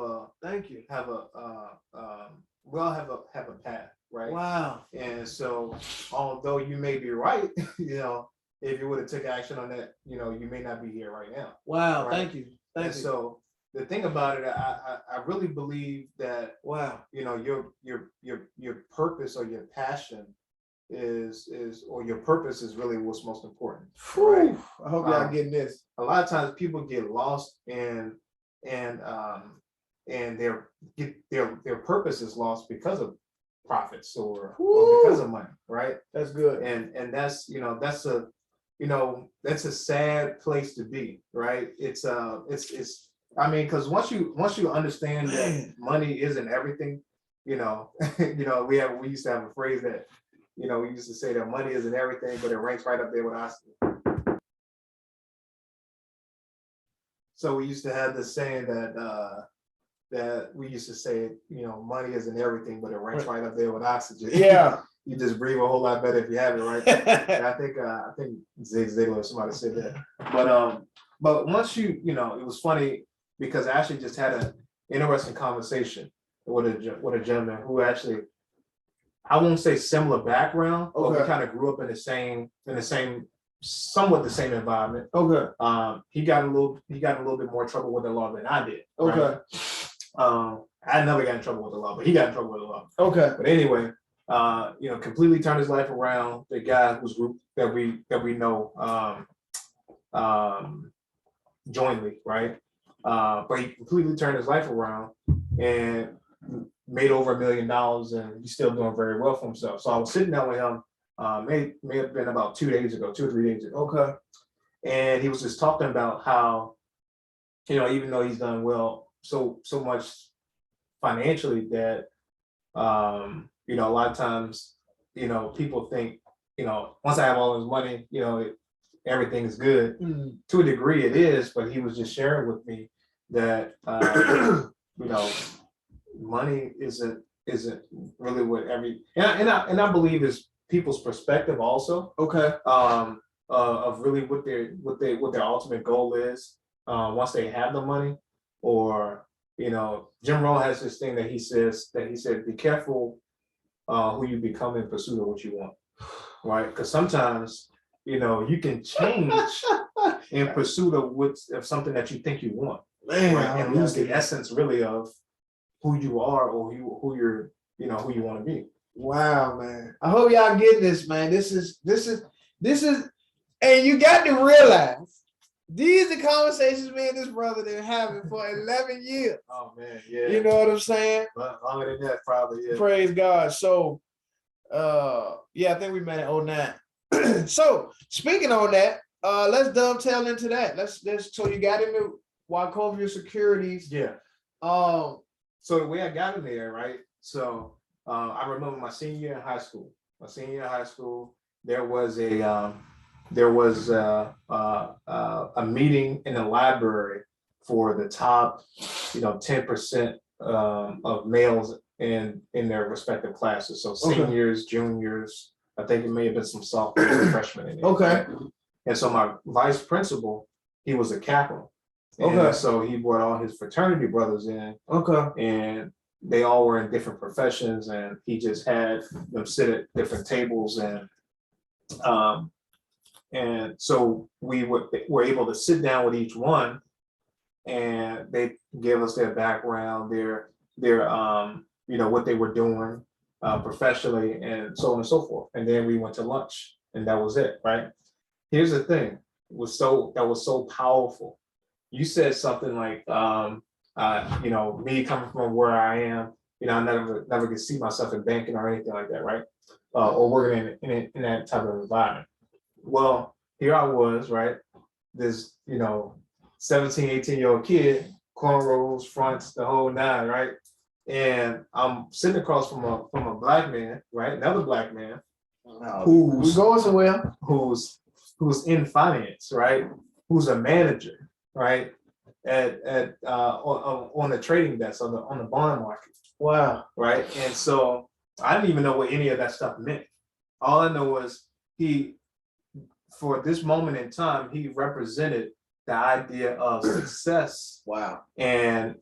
we all have a path, right? Wow. And so, although you may be right, you know, if you would have took action on that, you know, you may not be here right now. Wow. Right? Thank you. Thank you. So the thing about it, I really believe that, you know, your purpose or your passion is or your purpose is really what's most important. Right? I hope y'all getting this. A lot of times people get lost and their purpose is lost because of profits or because of money, right? That's good. And that's, you know, that's a sad place to be, right? It's I mean, because once you understand that money isn't everything, you know, we used to have a phrase that, you know, we used to say that money isn't everything, but it ranks right up there with oxygen. So we used to have this saying that we used to say, you know, money isn't everything, but it ranks right up there with oxygen. Yeah. you just breathe a whole lot better if you have it, right? And I think Zig Ziglar or somebody said that. But once you know, it was funny because I actually just had an interesting conversation with a gentleman who actually, I won't say similar background, but we kind of grew up in the same somewhat the same environment. Okay. He got a little bit more trouble with the law than I did. Okay. Right? I never got in trouble with the law, but he got in trouble with the law. Okay. But anyway, you know, completely turned his life around. The guy whose group that we know jointly, right? But he completely turned his life around and made over $1 million, and he's still doing very well for himself. So I was sitting down with him, may have been about 2 or 3 days ago. Okay. And he was just talking about how, you know, even though he's done well so much financially, that you know, a lot of times, you know, people think, you know, once I have all this money, you know, everything is good. To a degree it is, but he was just sharing with me that you know, money isn't really what and I believe is people's perspective also. Okay. Of really what their ultimate goal is once they have the money. Or, you know, Jim Rohn has this thing that he said, be careful who you become in pursuit of what you want, right? Because sometimes, you know, you can change in pursuit of something that you think you want, Man, right? And lose the essence really of who you are or who you're, you know, who you want to be. Wow, man. I hope y'all get this, man. This is, and you got to realize these are conversations me and this brother been having for 11 years. Oh man, yeah. You know what I'm saying? But longer than that, probably, yeah. Praise God. So, yeah, I think we met at 09. So, speaking on that, let's dovetail into that. Let's. So you got into Wachovia Securities. Yeah. So the way I got in there, right? So I remember my senior year in high school. There was a meeting in the library for the top, you know, 10% of males in their respective classes. So seniors, juniors, I think it may have been some sophomores and freshmen in there. Okay. Right? And so my vice principal, he was a Kappa. Okay. And so he brought all his fraternity brothers in. Okay. And they all were in different professions, and he just had them sit at different tables, and so we were able to sit down with each one, and they gave us their background, their you know, what they were doing professionally, and so on and so forth. And then we went to lunch, and that was it, right? Here's the thing, that was so powerful. You said something like, you know, me coming from where I am, you know, I never could see myself in banking or anything like that, right? Or working in that type of environment. Well, here I was, right? This, you know, 17, 18-year-old kid, cornrows, fronts, the whole nine, right? And I'm sitting across from a black man, right? Another black man who's going somewhere, who's in finance, right? Who's a manager, right? On the trading desk, on the bond market. Wow. Right. And so I didn't even know what any of that stuff meant. All I know was for this moment in time, he represented the idea of success. Wow. And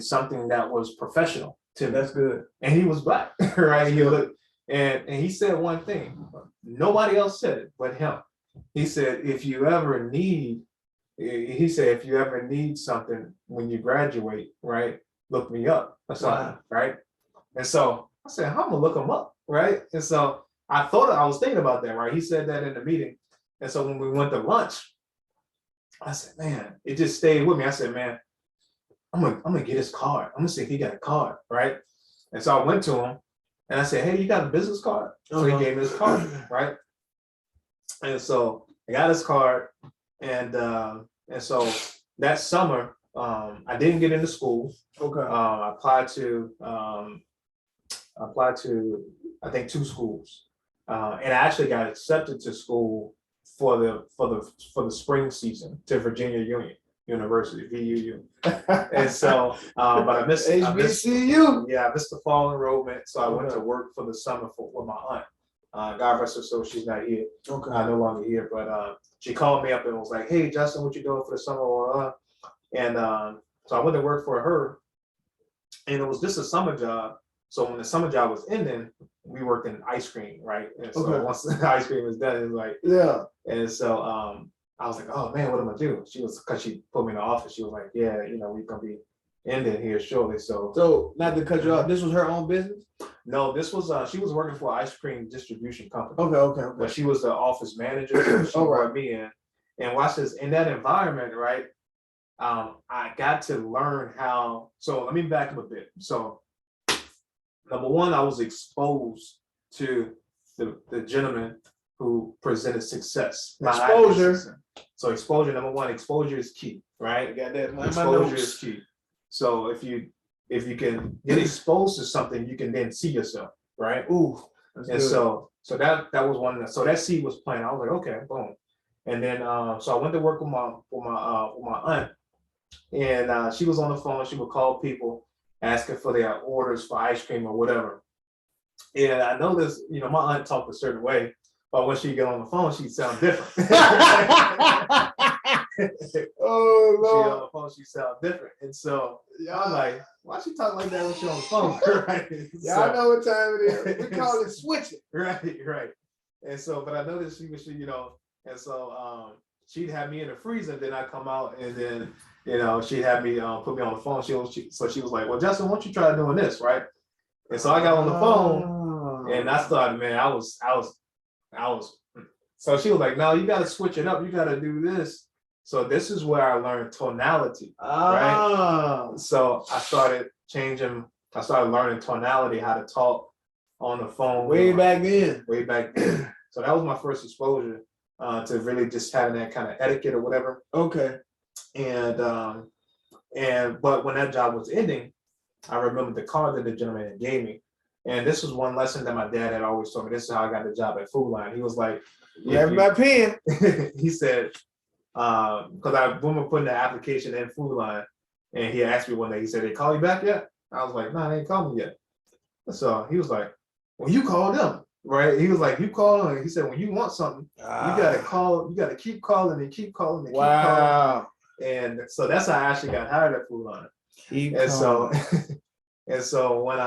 something that was professional to me. That's good. And he was black, right? He looked, and he said one thing. Nobody else said it but him. He said, if you ever need something when you graduate, right, look me up. That's all, right? And so I said, I'm gonna look him up, right? And so I was thinking about that, right? He said that in the meeting. And so when we went to lunch, I said, man, it just stayed with me. I said, man, I'm gonna get his card. I'm gonna see if he got a card, right? And so I went to him and I said, hey, you got a business card? So he gave me his card, right? And so I got his card, and so that summer, I didn't get into school. Okay. I applied to I think 2 schools, and I actually got accepted to school for the spring season to Virginia Union. University, VUU. And so, but I missed HBCU. I missed the fall enrollment. So I went to work for the summer with my aunt. God rest her soul, she's not here. Okay. No longer here, but she called me up and was like, "Hey, Justin, what you doing for the summer?" And so I went to work for her, and it was just a summer job. So when the summer job was ending, we worked in ice cream, right? And so once the ice cream was done, it was like, yeah. And so I was like, "Oh man, what am I gonna do?" Because she put me in the office. She was like, "Yeah, we're gonna be ending here shortly." So not to cut you off, this was her own business? No, this was she was working for an ice cream distribution company. Okay. But she was the office manager. So she brought me in, and watch this. In that environment, right? I got to learn how. So let me back up a bit. So number one, I was exposed to the gentleman who presented success. Exposure. So exposure, number one, exposure is key, right? I got that. Exposure is key. So if you can get exposed to something, you can then see yourself, right? Ooh. And good. So that was one. So that seed was planted. I was like, okay, boom. And then so I went to work with my aunt, and she was on the phone. She would call people asking for their orders for ice cream or whatever. And I noticed, my aunt talked a certain way, but when she get on the phone, she'd sound different. Oh Lord. She on the phone, she sound different. And so I'm like, why she talk like that when she on the phone? Right. Y'all know what time it is. We call it switching. Right. And so, but I noticed she was, and so she'd have me in the freezer, and then I come out, and then she'd have me put me on the phone. She was like, "Well, Justin, why don't you try doing this?" Right. And so I got on the phone, and I started, man, I was. So she was like, "No, you got to switch it up. You got to do this." So this is where I learned tonality, right? So I started learning tonality, how to talk on the phone. Way back then. So that was my first exposure to really just having that kind of etiquette or whatever. Okay. And but when that job was ending, I remember the card that the gentleman had gave me. And this was one lesson that my dad had always told me. This is how I got the job at Food Line. He was like, "You have my pen." He said, because I remember putting the application in Food Line, and he asked me one day, he said, "They call you back yet?" I was like, "No, they ain't called me yet." So he was like, "Well, you call them." Right? He was like, "You call them." He said, "When you want something, you gotta call, you gotta keep calling and keep calling and keep calling." And so that's how I actually got hired at Food Line. And so when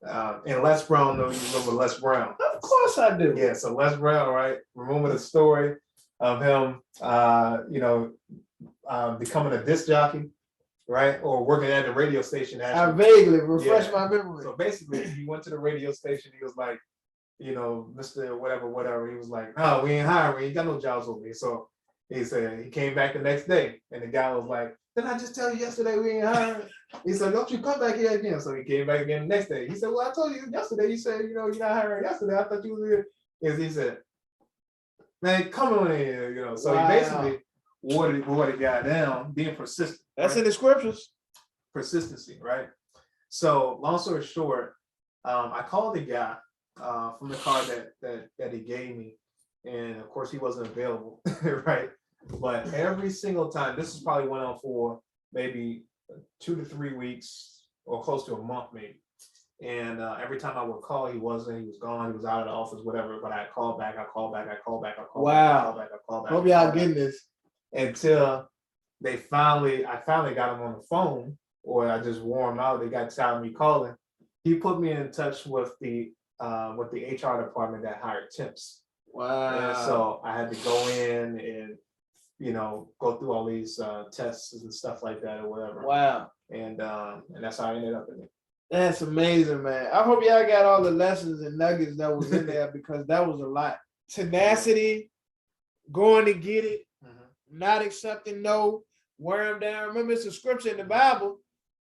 and Les Brown, you remember Les Brown? Of course I do. Yeah, so Les Brown, right? Remember the story of him, becoming a disc jockey, right? Or working at the radio station. Actually. I vaguely refresh my memory. So basically, he went to the radio station. He was like, Mr. Whatever. He was like, "No, we ain't hiring. We ain't got no jobs with me." So he said he came back the next day, and the guy was like, "Didn't I just tell you yesterday we ain't hiring?" He said, "Don't you come back here again." So he came back again the next day. He said, "Well, I told you yesterday. You said, you're not hiring yesterday. I thought you was here." And he said, "Man, come on in." So he basically watered the guy down, being persistent. That's in the scriptures. Persistency, right? So long story short, I called the guy from the car that he gave me, and of course he wasn't available, right? But every single time, this is probably went on for maybe 2 to 3 weeks or close to a month maybe. And every time I would call, he was gone, he was out of the office, whatever. But I call back. Wow. Hope y'all getting this. Until I finally got him on the phone, or I just wore him out. They got tired of me calling. He put me in touch with the HR department that hired temps. Wow. And so I had to go in and go through all these tests and stuff like that or whatever. Wow. And that's how I ended up in it. That's amazing, man. I hope y'all got all the lessons and nuggets that was in there, because that was a lot. Tenacity, going to get it, not accepting no, wear them down. Remember, it's a scripture in the Bible.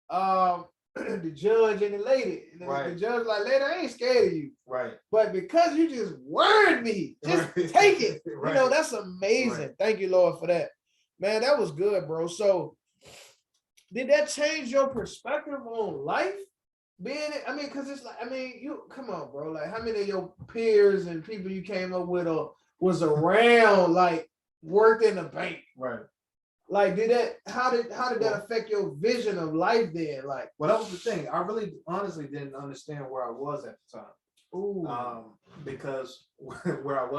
The judge and the lady. And the judge like, "Lady, I ain't scared of you. Right. But because you just worried me, just take it." Right. That's amazing. Right. Thank you, Lord, for that. Man, that was good, bro. So did that change your perspective on life? Because it's like, you come on, bro. Like, how many of your peers and people you came up with was around, like, worked in a bank. Right. Like, how did that affect your vision of life then? Like, well, that was the thing. I really honestly didn't understand where I was at the time. ooh. Because where I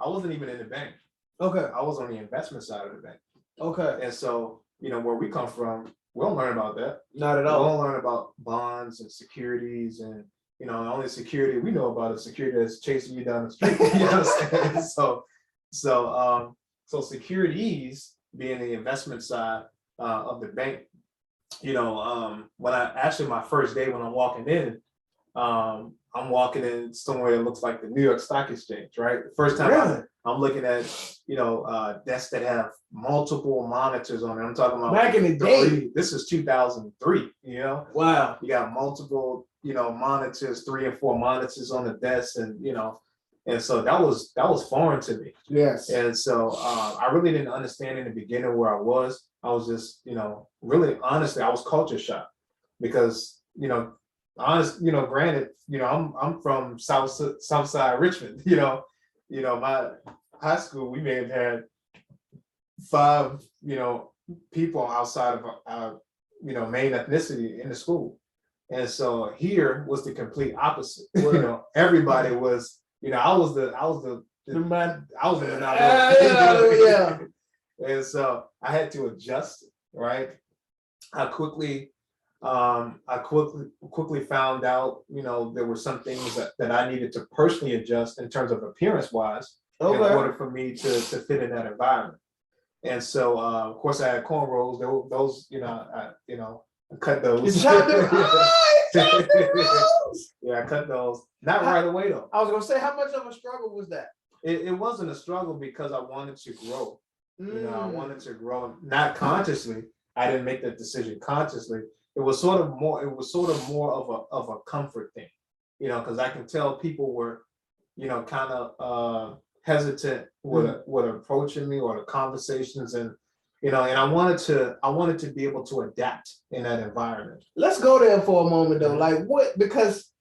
wasn't even in the bank. Okay. I was on the investment side of the bank. Okay. And so, where we come from, we don't learn about that. Not at We all. don't learn about bonds and securities, and the only security we know about is security that's chasing you down the street. You know what I'm saying? So securities being the investment side of the bank, when my first day when I'm walking in, I'm walking in somewhere that looks like the New York Stock Exchange, right? The first time Really? I'm looking at, desks that have multiple monitors on it. I'm talking about Back in the day. This is 2003, Wow. You got multiple, monitors, 3 and 4 monitors on the desk, and so that was foreign to me. Yes. And so I really didn't understand in the beginning where I was. I was just, really honestly, I was culture shocked because, granted, I'm from South Side Richmond, my high school, we may have had 5, people outside of our, main ethnicity in the school. And so here was the complete opposite. Everybody was, I was the yeah. And so I had to adjust, right? I quickly found out, there were some things that I needed to personally adjust in terms of appearance wise in order for me to fit in that environment. And so, of course, I had cornrows. Those, I cut those. Yeah, I cut those. Not right away though. I was gonna say, how much of a struggle was that? It wasn't a struggle because I wanted to grow. I wanted to grow, not consciously. I didn't make that decision consciously. It was sort of more of a comfort thing, because I can tell people were, kind of hesitant with approaching me or the conversations, and I wanted to be able to adapt in that environment. Let's go there for a moment though. Like what? Because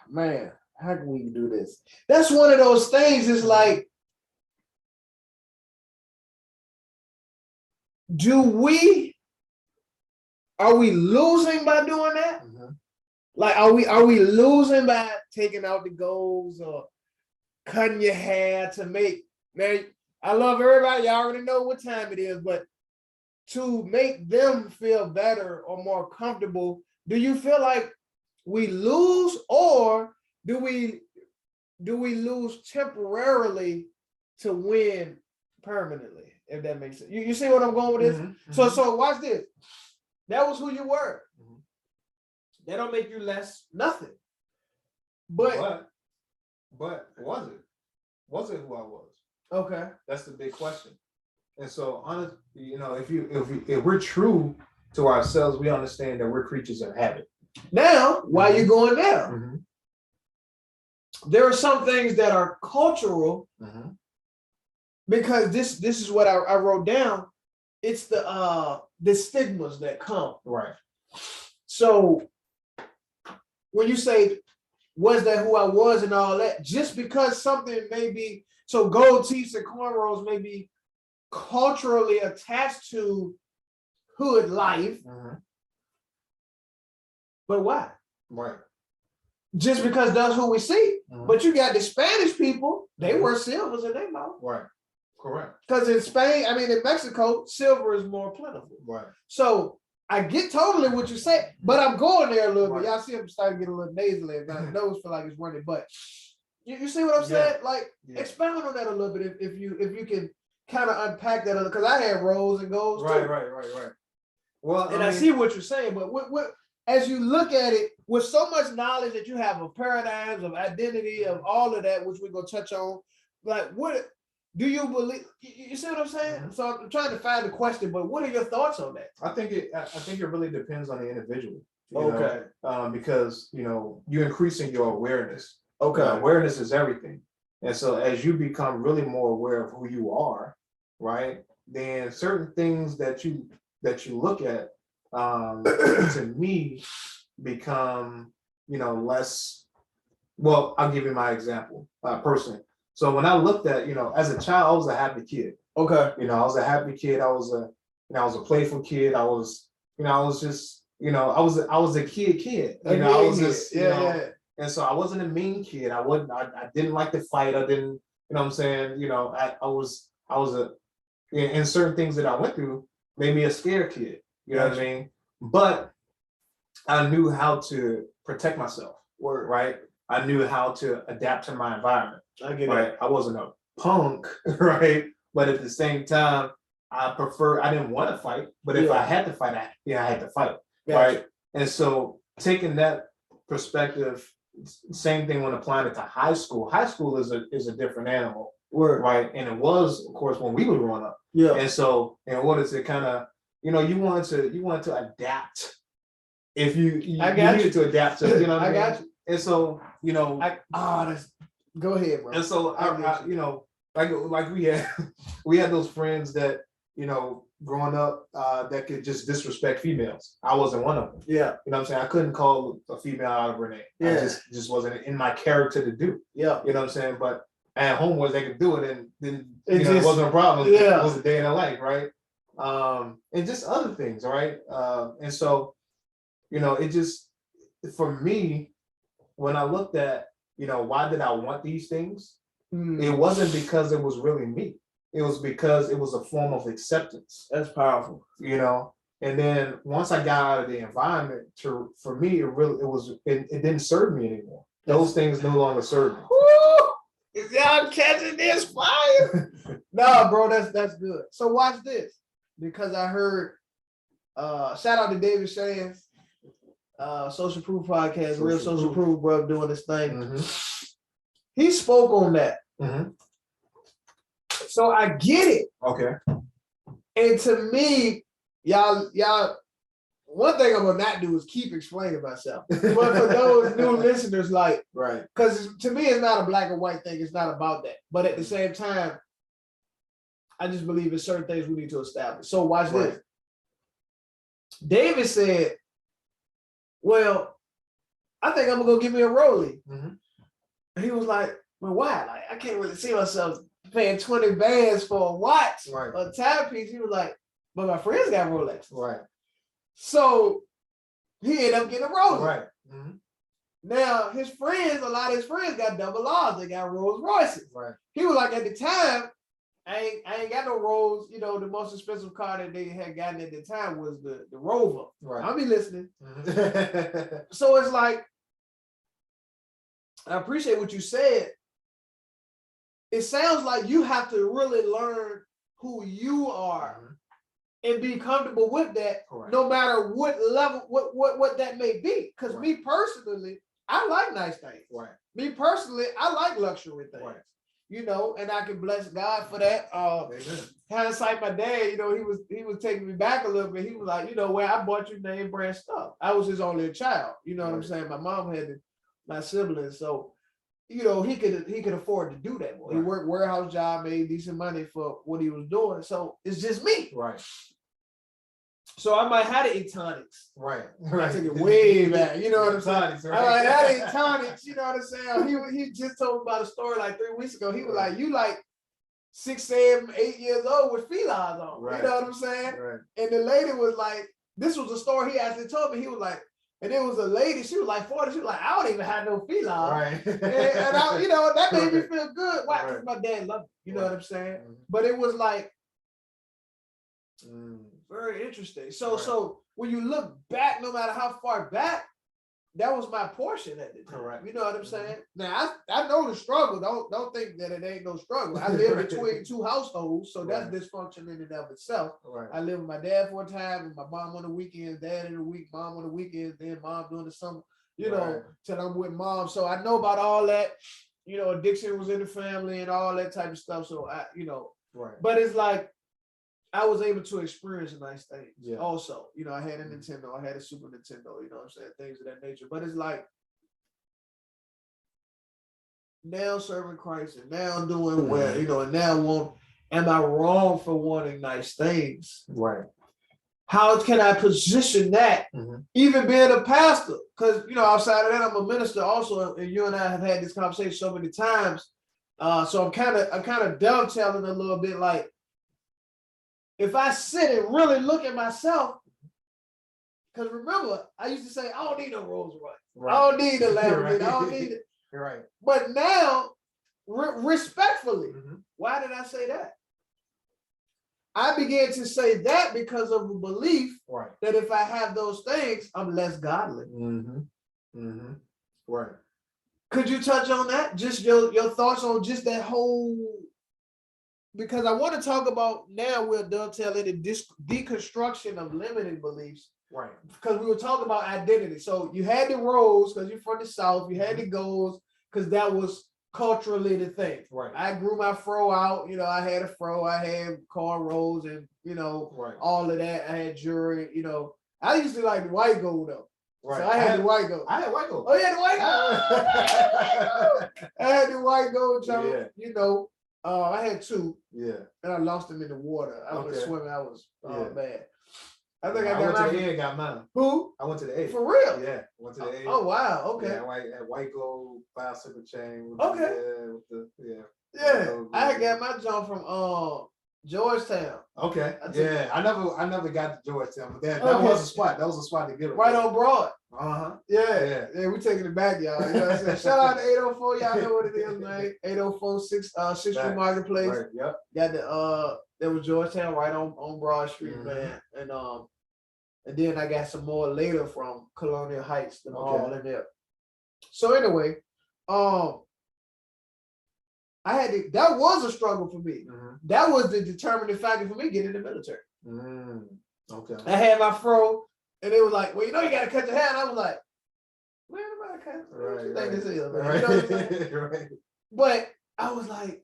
man, how can we do this? That's one of those things. It's like, are we losing by doing that? Like, are we losing by taking out the goals or cutting your hair to make, man, I love everybody, y'all already know what time it is, but to make them feel better or more comfortable, do you feel like we lose, or do we lose temporarily to win permanently, if that makes sense? You see what I'm going with this? So watch this. That was who you were. That don't make you less nothing. But was it? Was it who I was? Okay. That's the big question. And so honestly, if we're true to ourselves, we understand that we're creatures of habit. Now, while you're going there, there are some things that are cultural, because this is what I wrote down. It's the stigmas that come. Right. So when you say, was that who I was and all that, just because something may be, so gold teeth and cornrows may be culturally attached to hood life, but why? Right. Just because that's who we see. But you got the Spanish people, they wear silvers in their mouth. Right. Correct. Because in Spain, in Mexico, silver is more plentiful. Right. So I get totally what you say, but I'm going there a little bit. Y'all see I'm starting to get a little nasally. My nose feel like it's running, but you see what I'm saying? Like, expound on that a little bit if you can kind of unpack that, because I had rose and golds too. Right. Well, and I see what you're saying, but what as you look at it with so much knowledge that you have of paradigms, of identity, of all of that, which we're gonna touch on, like, what do you believe? You see what I'm saying? So I'm trying to find the question, but what are your thoughts on that? I think it really depends on the individual. Okay. Because you're increasing your awareness. Okay. Awareness is everything. And so as you become really more aware of who you are, right, then certain things that you look at, to me, become less well, I'll give you my example personally. So when I looked at, as a child, I was a happy kid. Okay. I was a happy kid. I was a playful kid. I was just, I was a kid. I was just, and so I wasn't a mean kid. I didn't like to fight. I didn't, what I'm saying? I was and certain things that I went through made me a scared kid. You know what I mean? But I knew how to protect myself. Right? I knew how to adapt to my environment. I get right? I wasn't a punk, right? But at the same time, I didn't want to fight, but if I had to fight, I had to fight, right? And so taking that perspective, same thing when applying it to high school. High school is a different animal, right? And it was, of course, when we were growing up. Yeah. And so in order to kind of, you wanted to adapt. If you needed to adapt to, I got you. And so, go ahead, bro. And so like we had those friends that, growing up, that could just disrespect females. I wasn't one of them. Yeah. You know what I'm saying? I couldn't call a female out of her name. Yeah. I just wasn't in my character to do. Yeah. You know what I'm saying? But I had homeboys that could do it, and then it wasn't a problem. Yeah. It was a day in their life, right? And just other things, right? And so, it just, for me, when I looked at, why did I want these things? It wasn't because it was really me. It was because it was a form of acceptance. That's powerful. And then once I got out of the environment, for me, it didn't serve me anymore. Those things no longer serve me. Woo! Is y'all catching this fire? No, bro, that's good. So watch this, because I heard, shout out to David Shands, Social Proof Podcast, Real Social Proof, bro, doing this thing. Mm-hmm. He spoke on that. Mm-hmm. So I get it. Okay. And to me, y'all, one thing I'm gonna not do is keep explaining myself. But for those new listeners, like, right, because to me, it's not a black and white thing. It's not about that. But at the same time, I just believe in certain things we need to establish. So watch this. David said, well, I think I'm gonna go give me a rollie. Mm-hmm. And he was like, well, why? Like, I can't really see myself paying 20 bands for a watch or a timepiece. He was like, but my friends got Rolex. Right. So he ended up getting a Rolex. Right. Mm-hmm. Now a lot of his friends got double R's. They got Rolls Royces. Right. He was like, at the time, I ain't got no Rolls. The most expensive car that they had gotten at the time was the Rover. Right. I'll be listening. Mm-hmm. So it's like, I appreciate what you said. It sounds like you have to really learn who you are and be comfortable with that, no matter what level, what that may be. Because me personally, I like nice things. Right. Me personally, I like luxury things. Right. And I can bless God for that. Hindsight, my dad, he was taking me back a little bit. He was like, where I bought you name brand stuff. I was his only child. You know what I'm saying? My mom had my siblings, so he could afford to do that. Right. He worked warehouse job, made decent money for what he was doing. So it's just me. Right. So I might have the Etonics. Right. I took it way back. You know what I'm saying? Right. I might have the Etonics. You know what I'm saying? He just told me about a story like 3 weeks ago. He was like, you like 6, 7, 8 years old with felines on. Right. You know what I'm saying? Right. And the lady was like, this was a story he actually told me. He was like, and it was a lady, she was like 40, she was like, I don't even have no feline. Right. and I, that made me feel good. Why? Because my dad loved it. You know what I'm saying? Mm-hmm. But it was like, very interesting. So when you look back, no matter how far back, that was my portion at the time. Correct. You know what I'm saying? Now I know the struggle. Don't think that it ain't no struggle. I live between 2 households, so that's dysfunction in and of itself. Right. I lived with my dad for a time, and my mom on the weekends, dad in the week, mom on the weekends, then mom during the summer. Till I'm with mom. So I know about all that. Addiction was in the family and all that type of stuff. So right. But it's like I was able to experience nice things. Yeah. Also, I had a Nintendo, I had a Super Nintendo, you know what I'm saying? Things of that nature. But it's like now serving Christ and now doing well, and now am I wrong for wanting nice things? Right. how can I position that, even being a pastor? Because, you know, outside of that, I'm a minister also, and you and I have had this conversation so many times. So I'm kind of dovetailing a little bit, like, if I sit and really look at myself, because remember, I used to say, I don't need no Rolls Royce. Right. I don't need a Lamborghini. I don't need it. You're right. But now, respectfully, why did I say that? I began to say that because of a belief that if I have those things, I'm less godly. Right. Could you touch on that? Just your thoughts on just that whole, because I want to talk about now we're dovetailing the deconstruction of limiting beliefs. Right. Because we were talking about identity. So you had the roles because you're from the South, you had the goals because that was culturally the thing. Right. I grew my fro out, you know, I had a fro, I had cornrows and, you know, all of that. I had jewelry, you know. I used to like the white gold though. Right. So I had the white gold. I had white gold. Oh, yeah, the white gold. I had the white gold, you know. I had two. Yeah. And I lost them in the water. I was swimming. I was bad. I think I went to the A and got mine. Who? I went to the A. For real? Yeah. Went to the A. Oh wow. Okay. Yeah, white gold bicycle chain. Yeah. I got my jump from Georgetown. Okay. I never got to Georgetown, but that was a spot. That was a spot to get it. Right on Broad. Yeah. We taking it back, y'all. You know what I'm saying? Shout out to 804. Y'all know what it is, man. 804 6th Street Marketplace. Right. Yep. Got the there was Georgetown right on Broad Street, man. And then I got some more later from Colonial Heights, the mall in there. So anyway, I had to, that was a struggle for me. That was the determining factor for me getting in the military. Okay. I had my fro, and they was like, well, you know, you got to cut your hair. And I was like, man, I'm about to cut. What you think this is, man? Right. You know what I'm saying? Right. But I was like,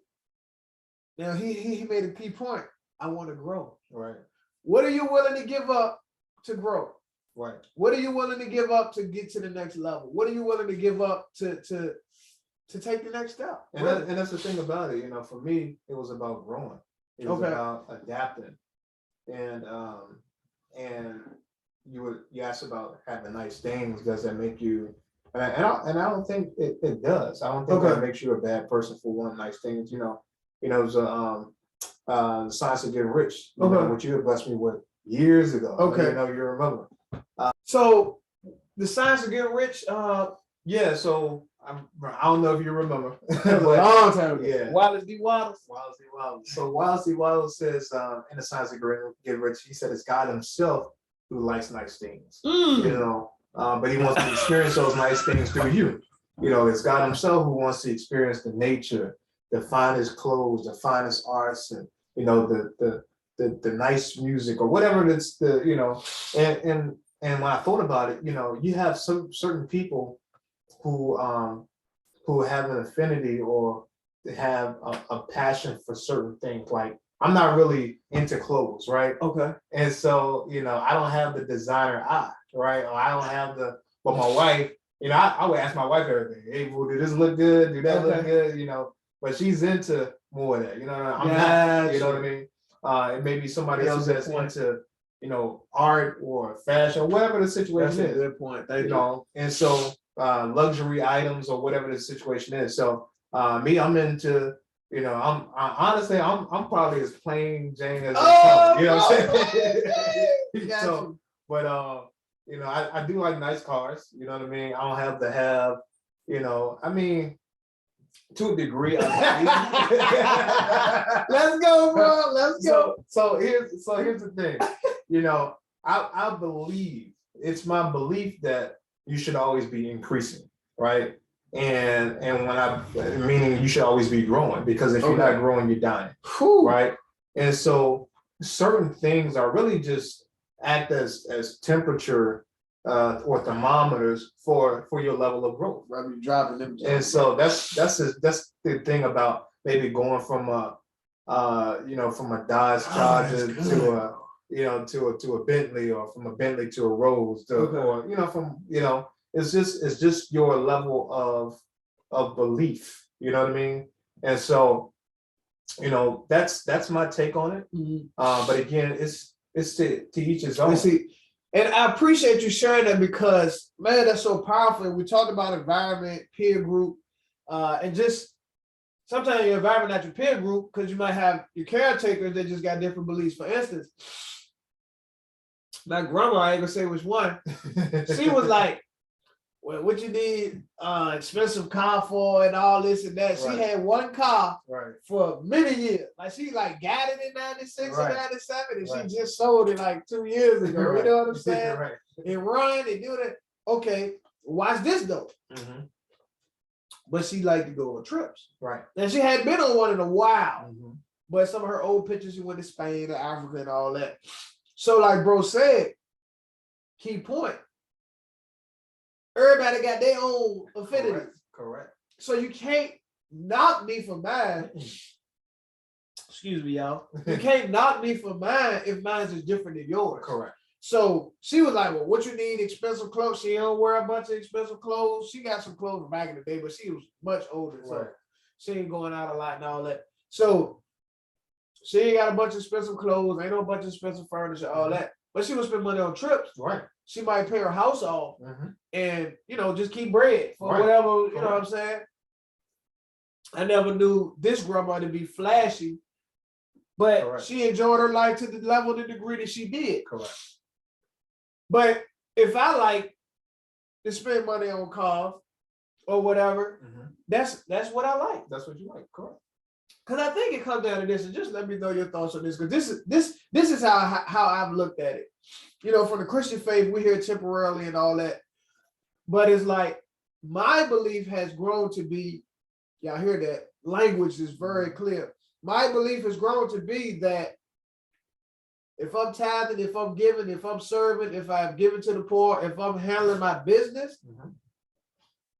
now he made a key point. I want to grow. Right. What are you willing to give up to grow? Right. What are you willing to give up to get to the next level? What are you willing to give up to take the next step? And, and that's the thing about it. You know, for me, it was about growing. It was about adapting. And you asked about having nice things. Does that make you? And I don't think it does. I don't think that makes you a bad person for wanting nice things. You know, it's the Science of Getting Rich. You know, what you had blessed me with years ago. Okay, you remember. So the Science of Getting Rich. Yeah. So I don't know if you remember. But, a long time ago. Yeah. Wallace D. Wallace. So Wallace D. Wallace says in the Science of Getting Rich, he said it's God Himself who likes nice things. You know, but He wants to experience those nice things through you. You know, it's God Himself who wants to experience the nature, the finest clothes, the finest arts, and you know the nice music or whatever it's and when I thought about it, you know, you have some certain people who have an affinity or have a passion for certain things. Like I'm not really into clothes, right? Okay. And so, you know, I don't have the designer eye, right? Or I don't have but my wife, you know, I would ask my wife everything. Hey, well, do this look good? Do that look good? You know, but she's into more of that, you know. I'm not, you know what I mean? It may be somebody else that's into, you know, art or fashion or whatever the situation is. Good point. Thank you. Know, and so luxury items or whatever the situation is. So me, I'm into, you know, honestly, I'm probably as plain Jane as you know what I'm saying? So, but you know, I do like nice cars, you know what I mean? I don't have to have, you know, I mean, to a degree. Let's go, bro. Let's go. So here's the thing. You know, I believe, it's my belief that you should always be increasing, right? And meaning you should always be growing, because if you're not growing, you're dying, right? And so certain things are really just act as temperature or thermometers for your level of growth. Right, you're driving them. And so that's the thing about maybe going from a Dodge Charger to a Bentley, or from a Bentley to a Rolls, or you know, from, you know, it's just your level of belief, you know what I mean? And so, you know, that's my take on it. But again, It's to each his own. And see, and I appreciate you sharing that because, man, that's so powerful. We talked about environment, peer group, and just sometimes your environment, not your peer group, because you might have your caretakers that just got different beliefs. For instance, my grandma, I ain't gonna say which one, she was like, well, what you need expensive car for and all this and that. She had one car for many years. Like she like got it in 96 or 97 and she just sold it like 2 years ago. You know what I'm saying? And run and do that. Okay, watch this though. But she liked to go on trips. And she hadn't been on one in a while. But some of her old pictures, she went to Spain and Africa and all that. So like bro said, key point. Everybody got their own affinity. Correct. So you can't knock me for mine. Excuse me, y'all. You can't knock me for mine if mine is different than yours. Correct. So she was like, well, what you need? Expensive clothes. She don't wear a bunch of expensive clothes. She got some clothes back in the day, but she was much older. So she ain't going out a lot and all that. So she ain't got a bunch of expensive clothes, ain't no bunch of expensive furniture, all that. But she would spend money on trips. She might pay her house off and, you know, just keep bread for whatever, you know what I'm saying? I never knew this grandma to be flashy, but she enjoyed her life to the level, the degree that she did. But if I like to spend money on cars or whatever, that's what I like. That's what you like, correct. Because I think it comes down to this, and just let me know your thoughts on this, because this is how I've looked at it. You know, from the Christian faith, we're here temporarily and all that. But it's like, my belief has grown to be, y'all hear that? Language is very clear. My belief has grown to be that if I'm tithing, if I'm giving, if I'm serving, if I've given to the poor, if I'm handling my business,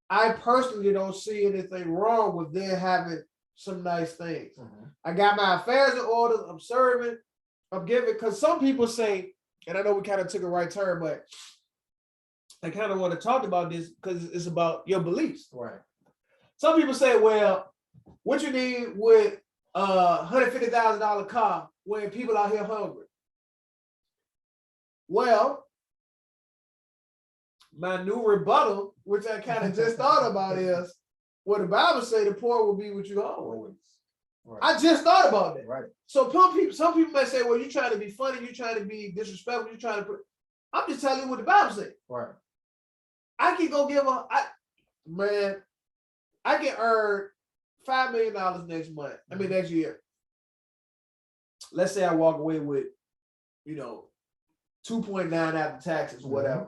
I personally don't see anything wrong with them having some nice things. I got my affairs in order, I'm serving, I'm giving, because some people say, and I know we kind of took a right turn, but I kind of want to talk about this because it's about your beliefs. Some people say, well, what you need with a $150,000 car when people out here hungry? Well, my new rebuttal, which I kind of just thought about, is what the Bible say, the poor will be with you always. I just thought about that. So some people might say, well, you're trying to be funny, you're trying to be disrespectful, you're trying to put, I'm just telling you what the Bible says. I can go give I can earn $5 million next month. I mean, next year. Let's say I walk away with, 2.9 after taxes, whatever.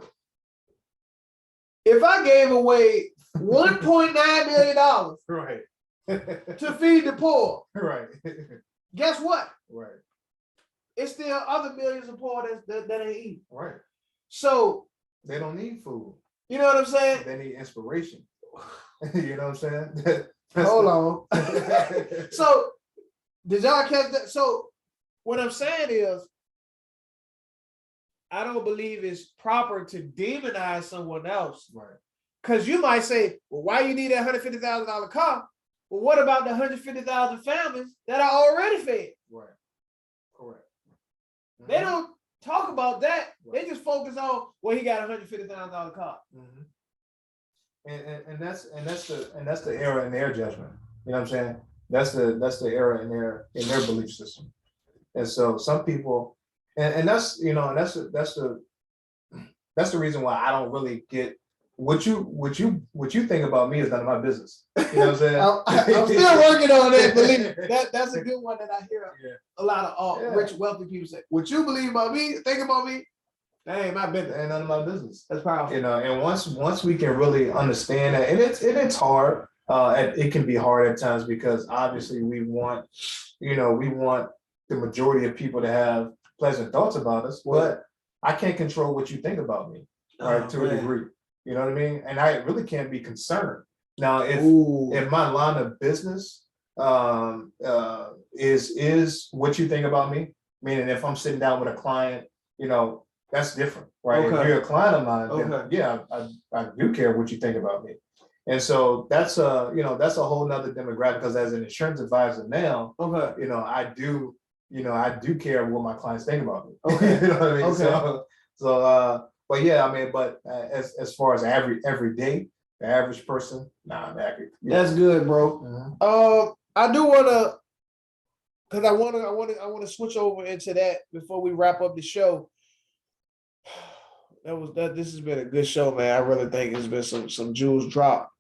If I gave away $1.9 million to feed the poor, guess what? It's still other millions of poor that ain't eating. So they don't need food. You know what I'm saying? They need inspiration. You know what I'm saying? Hold on. So did y'all catch that? So what I'm saying is, I don't believe it's proper to demonize someone else. Because you might say, well, why you need that $150,000 car? Well, what about the 150,000 families that are already fed? Correct. They don't talk about that. They just focus on, well, he got a $150,000 car. And that's the error in their judgment. You know what I'm saying? That's the error in their belief system. And so some people, and that's the reason why I don't really get what you think about me is none of my business. You know what I'm saying? I'm still working on it. Believe me. That's a good one that I hear a lot of rich, wealthy people say. What you believe about me, think about me, that ain't my business. Ain't none of my business. That's powerful. And once we can really understand that, and it's hard. It can be hard at times because obviously we want the majority of people to have pleasant thoughts about us, but I can't control what you think about me, right? To a degree. You know what I mean? And I really can't be concerned. Now, if my line of business is what you think about me, meaning if I'm sitting down with a client, that's different, right? If you're a client of mine, then yeah, I do care what you think about me. And so that's a whole nother demographic, because as an insurance advisor now, I do I do care what my clients think about me. Okay. You know what I mean? Okay. But yeah, I mean, but as far as every day, the average person, nah, That's good, bro. Mhm. I do wanna, because I wanna switch over into that before we wrap up the show. This has been a good show, man. I really think it's been some jewels dropped.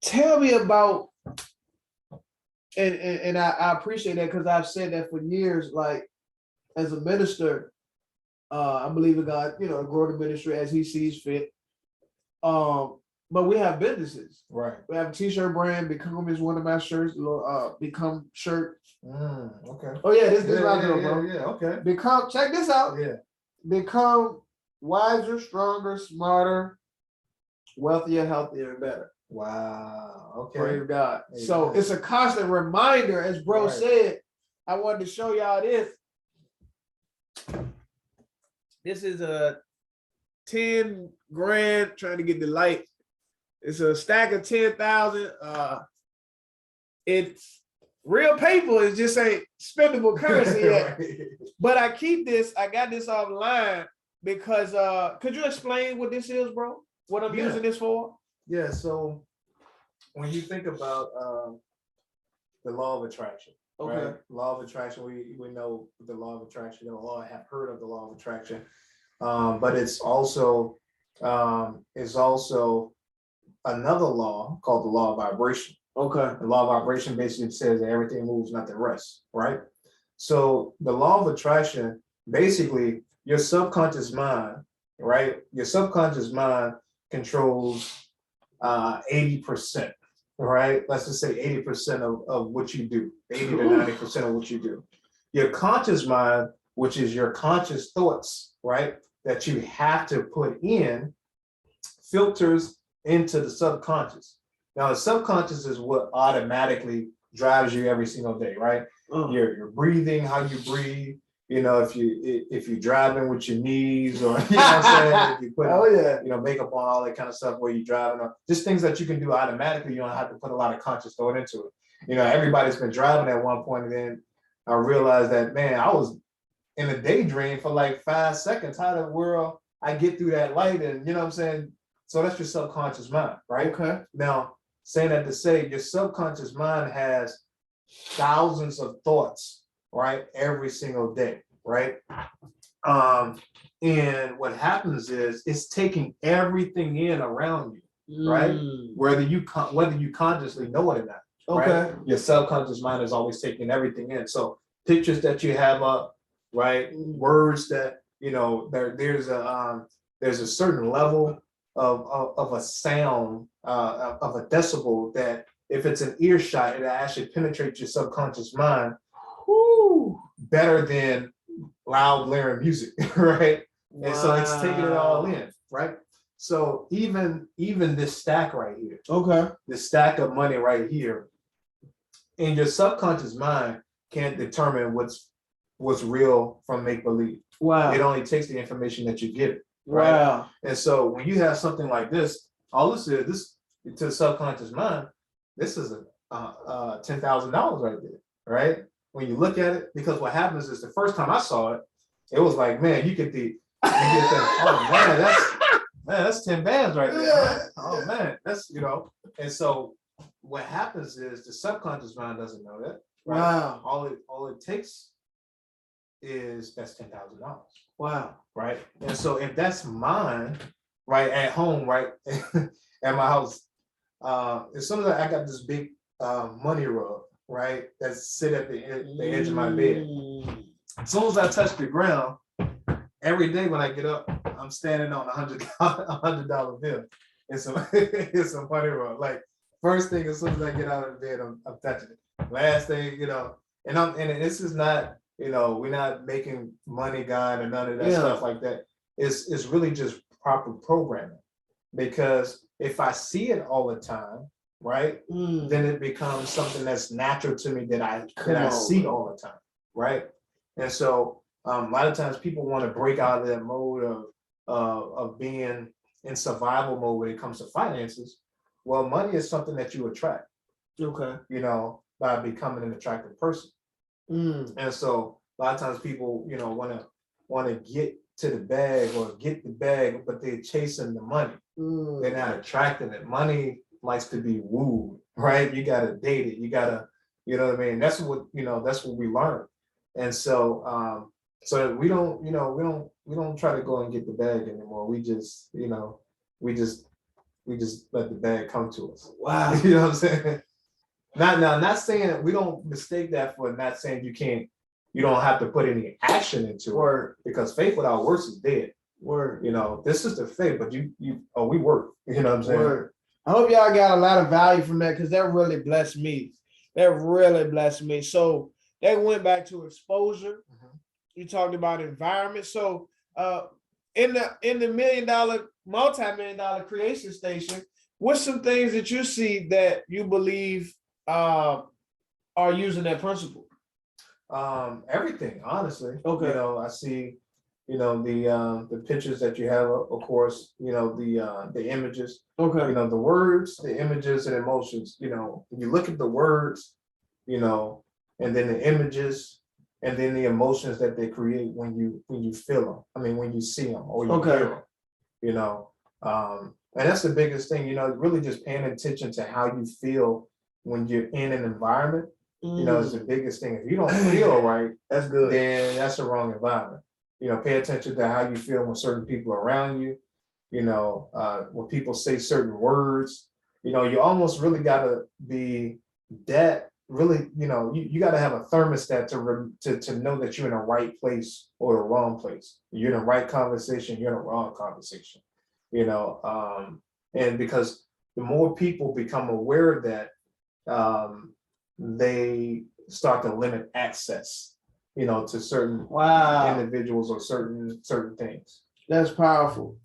Tell me about, and I appreciate that because I've said that for years, like as a minister, I believe in God, grow the ministry as he sees fit. But we have businesses. Right. We have a t-shirt brand. Become is one of my shirts. Become shirt. Okay. Oh yeah, this bro. Yeah, okay. Become, check this out. Yeah. Become wiser, stronger, smarter, wealthier, healthier, and better. Wow. Okay. Praise God. Hey, So nice. it's a constant reminder, as bro said. I wanted to show y'all this. This is a 10 grand, trying to get the light. It's a stack of 10,000. It's real paper. It just ain't spendable currency yet. Right. But I keep this. I got this offline because could you explain what this is, bro? What I'm using this for? Yeah. So when you think about the law of attraction, right? Law of attraction. We know the law of attraction. We all have heard of the law of attraction, but it's also another law called the law of vibration. Okay. The law of vibration basically says that everything moves, nothing rests, right? So the law of attraction, basically your subconscious mind, right? Your subconscious mind controls 80%, right? Let's just say 80% of what you do, 80 to 90% of what you do. Your conscious mind, which is your conscious thoughts, right? That you have to put in, filters into the subconscious. Now, the subconscious is what automatically drives you every single day, right? Your breathing, how you breathe. If you're driving with your knees, or you know what I'm saying, if you put makeup on, all that kind of stuff where you're driving, or just things that you can do automatically. You don't have to put a lot of conscious thought into it. Everybody's been driving at one point, and then I realized that, man, I was in a daydream for like 5 seconds. How the world I get through that light? And you know what I'm saying? So that's your subconscious mind, right? Okay. Now, saying that to say, your subconscious mind has thousands of thoughts, right? Every single day, right? And what happens is it's taking everything in around you, right? Whether you consciously know it or not. Okay. Right? Your subconscious mind is always taking everything in. So pictures that you have up, right? Words that there's a certain level of a sound, of a decibel, that if it's an earshot, it actually penetrates your subconscious mind better than loud blaring music, right? Wow. And so it's taking it all in, right? So even this stack right here, this stack of money right here, and your subconscious mind can't determine what's real from make believe. Wow! It only takes the information that you give it. Right? Wow! And so when you have something like this, all this is to the subconscious mind. This is $10,000 right there, right? When you look at it, because what happens is the first time I saw it, it was like, man, you get that. Oh man, that's 10 bands right there. Yeah. Oh man, that's And so what happens is the subconscious mind doesn't know that. Right? Wow! All it takes is that's $10,000. Wow! Right? And so if that's mine, right, at home, right, at my house, as soon as I got this big money rug, right, that sit at the edge of my bed. As soon as I touch the ground, every day when I get up, I'm standing on $100 bill. It's a money rug. Like first thing, as soon as I get out of the bed, I'm touching it. Last thing, and this is not, we're not making money guide or none of that stuff like that. It's really just proper programming, because if I see it all the time, right, then it becomes something that's natural to me that I see all the time, right? And so a lot of times people want to break out of that mode of being in survival mode when it comes to finances. Well, money is something that you attract. Okay. you know, by becoming an attractive person. And so a lot of times people, you know, want to get to the bag or get the bag, but they're chasing the money. They're not attracting it. Money likes to be wooed, right? You gotta date it. You gotta, you know what I mean? That's what, you know, that's what we learn. And so so we don't, you know, we don't try to go and get the bag anymore. We just, you know, we just let the bag come to us. Wow. You know what I'm saying? Not saying, we don't mistake that for not saying you don't have to put any action into Word. it, because faith without works is dead. Word. You know, this is the faith, but we work. You know what I'm saying? Word. I hope y'all got a lot of value from that, because that really blessed me. That really blessed me. So they went back to exposure. You talked about environment. So in the $1 million, multi-million-dollar creation station, what's some things that you see that you believe are using that principle? Everything, honestly. Okay. You know, I see, you know, the pictures that you have, of course, you know, the images. Okay. You know, the words, the images, and emotions. You know, when you look at the words, you know, and then the images, and then the emotions that they create when you feel them. I mean, when you see them or you hear them. You know, and that's the biggest thing. You know, really just paying attention to how you feel when you're in an environment. You know, is the biggest thing. If you don't feel right, That's good. then that's the wrong environment. You know, pay attention to how you feel when certain people are around you. You know, when people say certain words, you know, you almost really gotta be that really, you know, you gotta have a thermostat to know that you're in the right place or the wrong place. You're in the right conversation, you're in the wrong conversation. You know, and because the more people become aware of that, they start to limit access, you know, to certain individuals or certain things. That's powerful.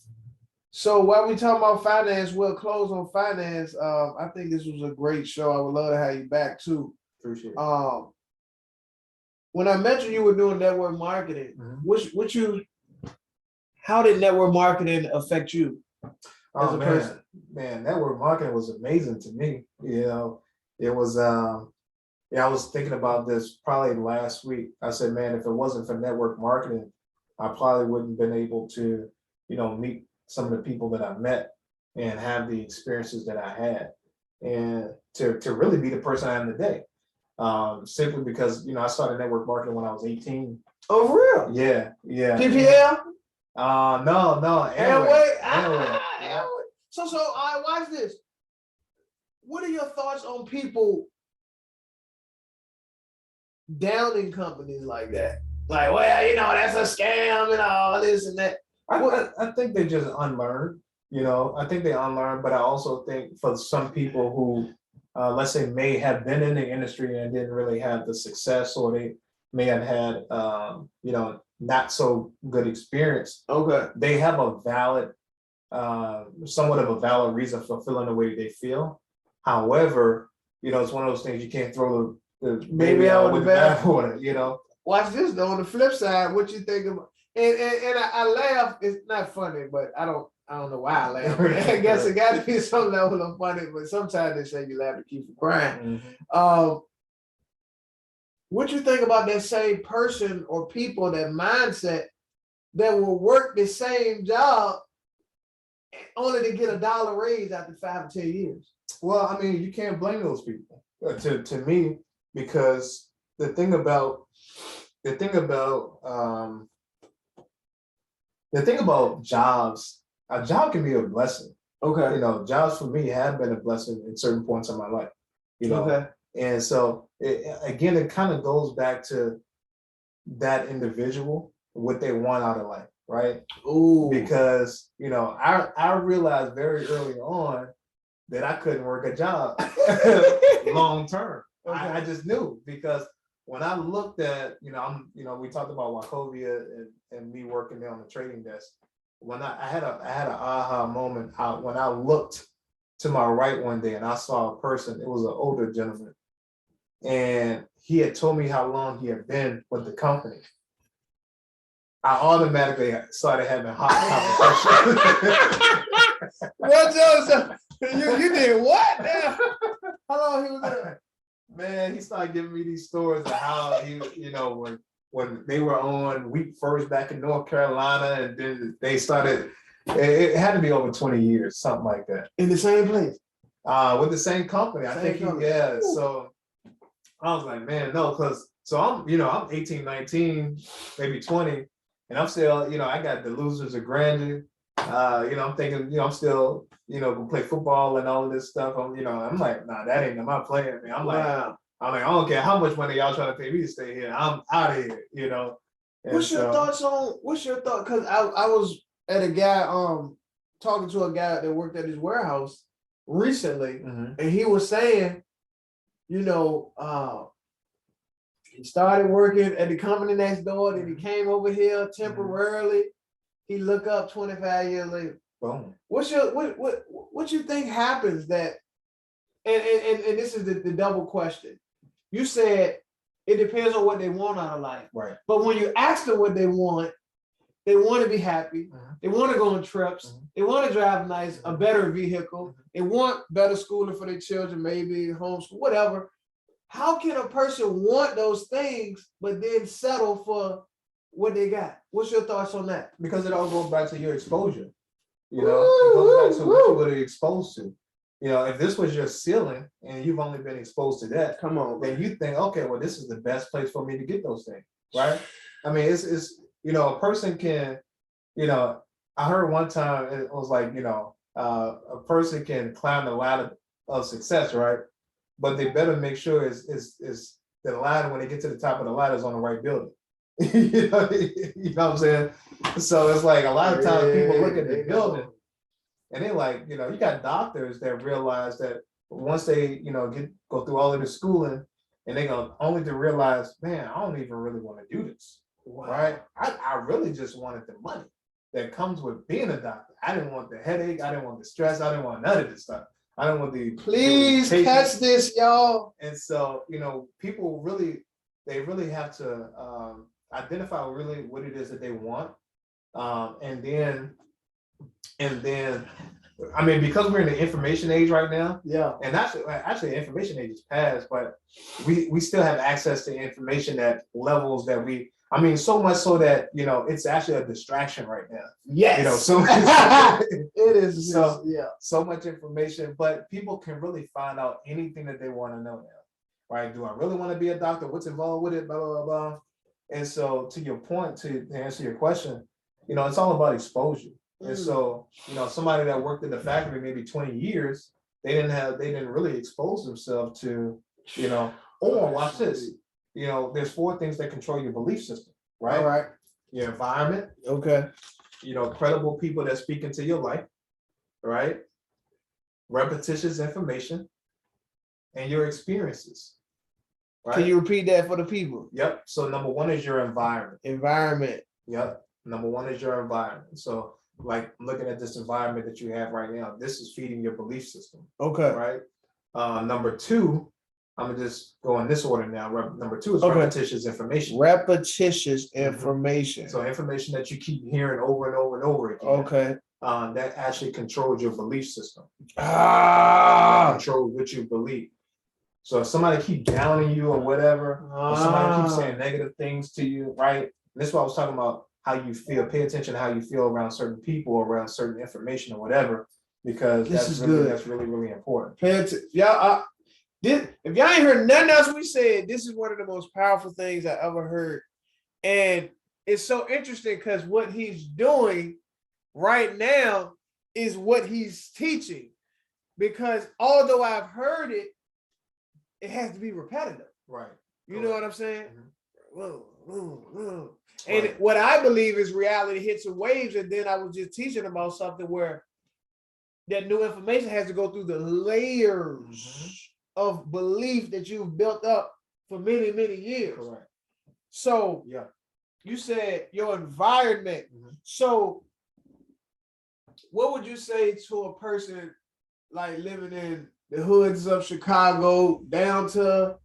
So while we talk about finance, we'll close on finance. I think this was a great show. I would love to have you back too. Appreciate it. When I mentioned you were doing network marketing, how did network marketing affect you as a person? Man, network marketing was amazing to me. You know, it was I was thinking about this probably last week. I said, man, if it wasn't for network marketing, I probably wouldn't have been able to, you know, meet some of the people that I met and have the experiences that I had, and to really be the person I am today. Simply because, you know, I started network marketing when I was 18. Oh, for real? Yeah. PPL? No. Amway. So I watch this. What are your thoughts on people downing companies like that? Like, well, you know, that's a scam and all this and that. I think they just unlearn, you know, I think they unlearn, but I also think for some people who, let's say, may have been in the industry and didn't really have the success, or they may have had, you know, not so good experience. Okay. They have a valid, somewhat of a valid reason for feeling the way they feel. However, you know, it's one of those things you can't throw the baby out with the bathwater, you know. Watch this though. On the flip side, what you think about? And I laugh. It's not funny, but I don't know why I laugh. I guess it got to be some level of funny. But sometimes they say you laugh to keep from crying. What you think about that same person or people, that mindset, that will work the same job only to get $1 raise after 5 or 10 years? Well, I mean, you can't blame those people to me, because the thing about jobs, a job can be a blessing. Okay. You know, jobs for me have been a blessing at certain points in my life. You know, okay. And so it kind of goes back to that individual, what they want out of life, right? Ooh. Because, you know, I realized very early on that I couldn't work a job long term. Okay. I just knew, because when I looked at, we talked about Wachovia and me working there on the trading desk. When I had an aha moment when I looked to my right one day and I saw a person. It was an older gentleman, and he had told me how long he had been with the company. I automatically started having hot conversations. What, Joseph? You did what now? How long he was there? Man, he started giving me these stories of how he, when they were on week first back in North Carolina, and then they started. It had to be over 20 years, something like that. In the same place. With the same company. I think yeah. Ooh. So I was like, man, no, I'm 18, 19, maybe 20, and I'm still, I got the losers of grandeur. I'm thinking, I'm still, gonna play football and all of this stuff. I'm like, nah, that ain't my plan, man. Wow. I'm like, I don't care how much money y'all trying to pay me to stay here. I'm out of here, And What's your thought? Because I was at a guy, talking to a guy that worked at his warehouse recently, and he was saying, he started working at the company next door, then he came over here temporarily. He looked up 25 years later. Boom. What you think happens that, and this is the double question. You said it depends on what they want out of life. Right. But when you ask them what they want to be happy. They want to go on trips. They want to drive a better vehicle. They want better schooling for their children, maybe homeschool, whatever. How can a person want those things, but then settle for what they got? What's your thoughts on that? Because it all goes back to your exposure. It goes back to what you were exposed to. If this was your ceiling and you've only been exposed to that, Come on, then you think, okay, well, this is the best place for me to get those things, right? I mean, it's a person can, I heard one time it was like, a person can climb the ladder of success, right? But they better make sure is the ladder, when they get to the top of the ladder, is on the right building. You know what I'm saying? So it's like a lot of times people look at the building and they're like, you got doctors that realize that once they, go through all of the schooling, and they're gonna only to realize, man, I don't even really want to do this. Wow. Right? I really just wanted the money that comes with being a doctor. I didn't want the headache, I didn't want the stress, I didn't want none of this stuff. I don't want the please catch this, y'all. And so, people really have to identify really what it is that they want. And then I mean, because we're in the information age right now, and actually information age is past, but we still have access to information at levels that so much so that it's actually a distraction right now. Yes. So it is so much information, but people can really find out anything that they want to know now. Right? Do I really want to be a doctor? What's involved with it? Blah blah blah. And so, to your point, to answer your question, it's all about exposure. And so, somebody that worked in the factory maybe 20 years, they didn't really expose themselves to, or watch this. There's 4 things that control your belief system, right? All right. Your environment. Okay. Credible people that speak into your life, right? Repetitious information, and your experiences. Right? Can you repeat that for the people? Yep. So number 1 is your environment. Environment. Yep. Number 1 is your environment. So like looking at this environment that you have right now, this is feeding your belief system. Okay. Right. Number 2, I'm gonna just go in this order now. Number 2 is repetitious information. Repetitious information. So information that you keep hearing over and over and over again. Okay. That actually controls your belief system. That controls what you believe. So if somebody keep downing you or whatever, or somebody keeps saying negative things to you, right? And this is what I was talking about, how you feel. Pay attention to how you feel around certain people, or around certain information or whatever, because that's really, really important. Pay attention. Y'all, if y'all ain't heard nothing else we said, this is one of the most powerful things I ever heard. And it's so interesting because what he's doing right now is what he's teaching. Because although I've heard it, it has to be repetitive. Right. You know what I'm saying? And what I believe is reality hits and waves. And then I was just teaching about something where that new information has to go through the layers of belief that you've built up for many, many years. Correct. So you said your environment. So what would you say to a person like living in the hoods of Chicago down to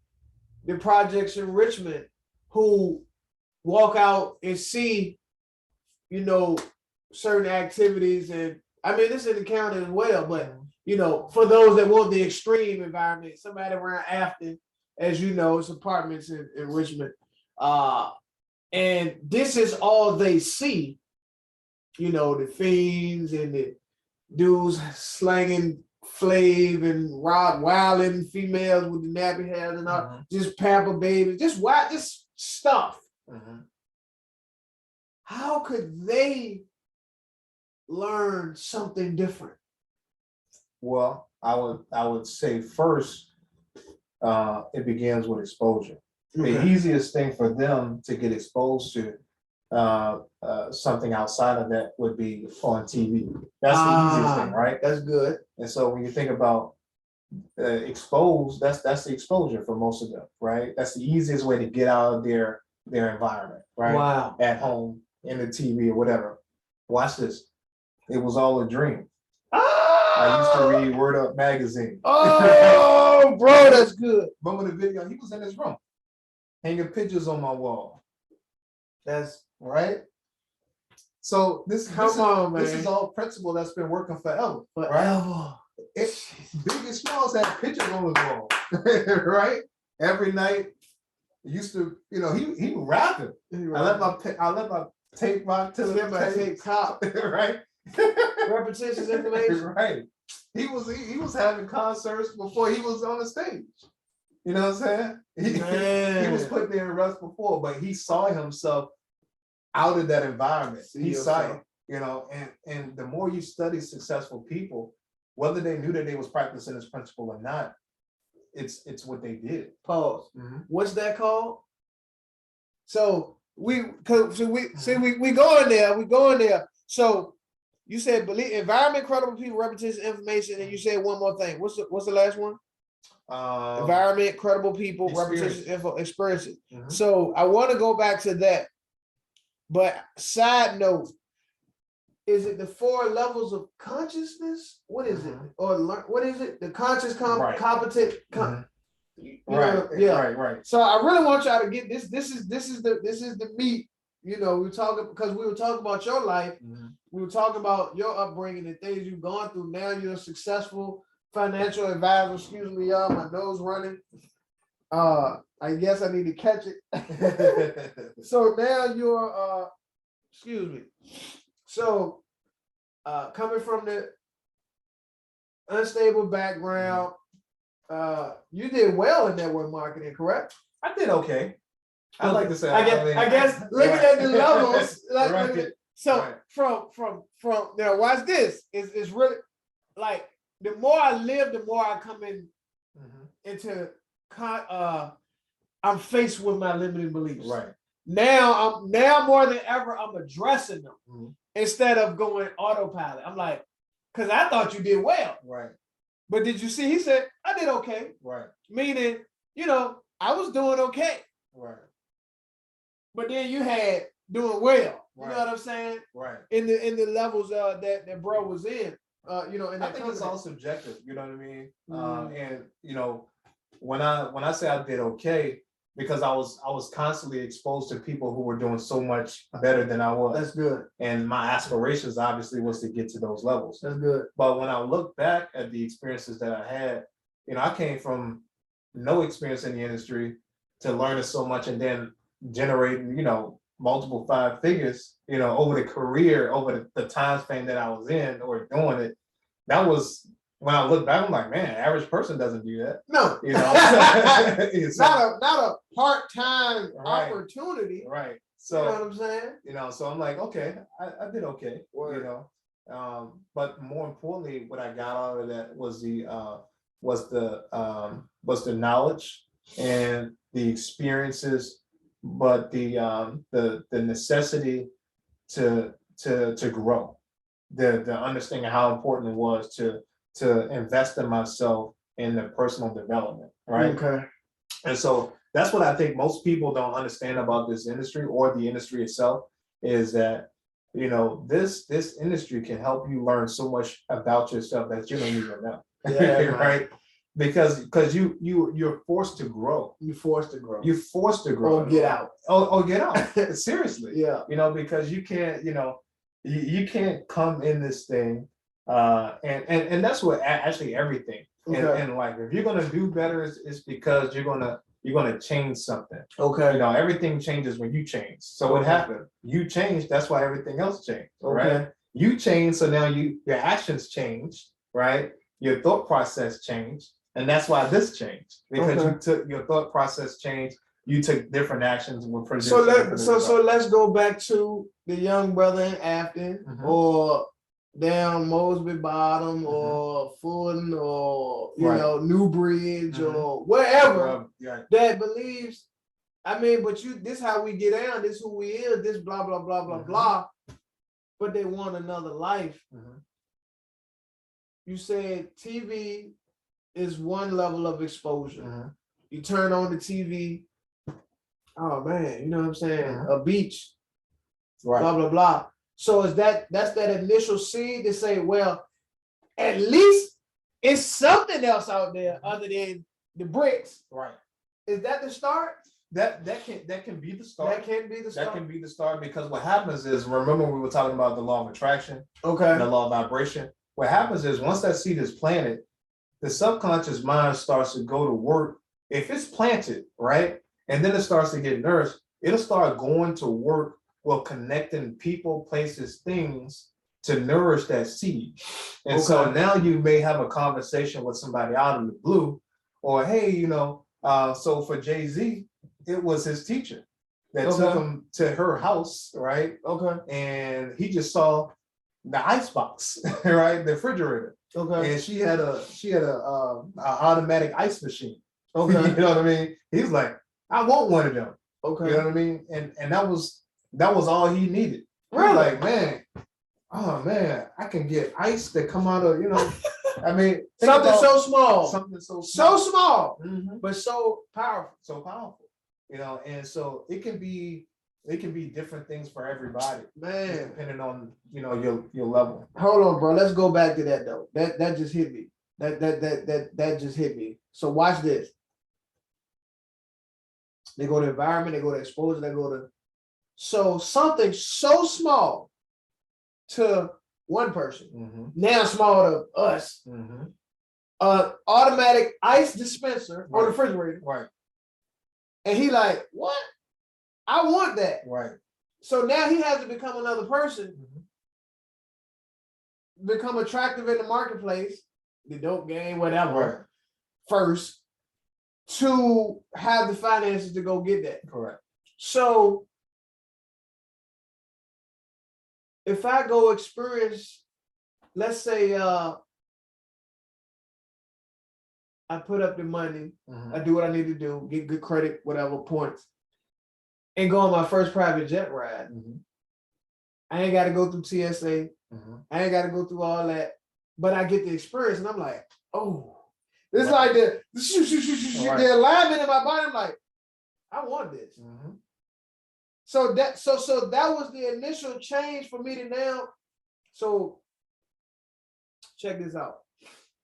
the projects in Richmond, who walk out and see, certain activities? And I mean, this is in the county as well, but you know, for those that want the extreme environment, somebody around Afton, as you know, it's apartments in Richmond. And this is all they see, you know, the fiends and the dudes slanging Flav and wilding females with the nappy hairs and all, just pamper babies, just stuff. How could they learn something different? Well, I would say first, it begins with exposure. The easiest thing for them to get exposed to something outside of that would be on TV. That's the easiest thing, right? That's good. And so when you think about exposed, that's the exposure for most of them, right? That's the easiest way to get out of their environment, right? Wow. At home, in the TV or whatever. Watch this. It was all a dream. I used to read Word Up magazine. Oh, bro, that's good. But with the video, he was in his room, hanging pictures on my wall. That's right. So this is all principle that's been working forever. Right? Big and Smalls had pictures on his wall, right? Every night, used to, you know, he was rapping. I let my tape rock to the tape top, right? Repetitious information, right? He was having concerts before he was on the stage. You know what I'm saying? He was put there in rest before, but he saw himself out of that environment. He saw it, you know, and the more you study successful people, whether they knew that they was practicing this principle or not, it's what they did. Pause. What's that called? So we go in there. So you said believe, environment, credible people, repetition, information, and you said one more thing. What's the last one? Environment, credible people, repetition, info, experiences. So I want to go back to that. But side note, is it the 4 levels of consciousness? What is it? Or what is it? The conscious, competent. Right. So I really want y'all to get this. This is the meat. You know, we were talking about your life. We were talking about your upbringing and things you've gone through. Now you're a successful financial advisor. Excuse me, y'all. My nose running. I guess I need to catch it. So now you're excuse me. So coming from the unstable background, you did well in network marketing, correct? I did okay. I like to say I guess looking at the levels, from now watch this. It's really like the more I live, the more I come into I'm faced with my limiting beliefs. Right. Now more than ever, I'm addressing them instead of going autopilot. I'm like, because I thought you did well. Right. But did you see? He said, I did okay. Right. Meaning, you know, I was doing okay. Right. But then you had doing well. Right. You know what I'm saying? Right. In the levels that bro was in. You know, and I think it's all subjective. You know what I mean? And you know, when I say I did okay, because I was constantly exposed to people who were doing so much better than I was. That's good. And my aspirations obviously was to get to those levels. That's good. But when I look back at the experiences that I had, you know, I came from no experience in the industry to learning so much and then generating, you know, multiple 5 figures, you know, over the career, over the time span that I was in or doing it. That was, when I look back, I'm like, man, average person doesn't do that. No, you know, not a part-time opportunity. Right. So you know what I'm saying? You know, so I'm like, okay, I did okay. Word. You know, but more importantly, what I got out of that was the knowledge and the experiences, but the necessity to grow, the understanding how important it was to invest in myself in the personal development, right? Okay. And so that's what I think most people don't understand about this industry or the industry itself, is that, you know, this industry can help you learn so much about yourself that you don't even know. Yeah, right? Because you're forced to grow. You're forced to grow. You're forced to grow. Or get out. Oh, get out. Seriously. Yeah. You know, because you can't, you know, you can't come in this thing And that's what actually everything Okay. in life. If you're gonna do better, it's because you're gonna change something. Okay. You know, everything changes when you change. So what happened? You changed. That's why everything else changed. Right? Okay. You changed, so now your actions changed, right? Your thought process changed, and that's why this changed because Okay. you took your thought process changed. You took different actions and were producing. So let's go back to the young brother in Afton or down Mosby Bottom or Fulton or you know Newbridge or wherever that believes. I mean, but this how we get down. This who we is. This blah blah blah blah blah. But they want another life. You said TV is one level of exposure. You turn on the TV. Oh man, you know what I'm saying? A beach, blah blah blah. So that's that initial seed to say, well, at least it's something else out there other than the bricks. Right. Is that the start? That can be the start. That can be the start. That can be the start because what happens is, remember we were talking about the law of attraction, okay, the law of vibration. What happens is once that seed is planted, the subconscious mind starts to go to work. If it's planted, right, and then it starts to get nourished, it'll start going to work with connecting people, places, things to nourish that seed. And so now you may have a conversation with somebody out of the blue, or hey, you know, so for Jay-Z, it was his teacher that took him to her house, right? Okay. And he just saw the icebox, right? The refrigerator. Okay. And she had a automatic ice machine. Okay. You know what I mean? He's like, I want one of them. Okay. You know what I mean? And that was all he needed. Really? Like, man, oh man, I can get ice that come out of, you know, I mean, something so small. Something so small, but so powerful. So powerful. You know, and so it can be different things for everybody, man, depending on, you know, your level. Hold on, bro. Let's go back to that though. That just hit me. That just hit me. So watch this. They go to environment, they go to exposure, they go to something so small to one person, now small to us. Automatic ice dispenser or refrigerator. Right. And he like, what? I want that. Right. So now he has to become another person, become attractive in the marketplace, the dope game, whatever, first, to have the finances to go get that. Correct. So if I go experience, let's say I put up the money, I do what I need to do, get good credit, whatever points, and go on my first private jet ride. I ain't got to go through TSA. I ain't got to go through all that, but I get the experience, and I'm like, oh, it's like the alignment in my body. I'm like, I want this. So that was the initial change for me to now. So check this out.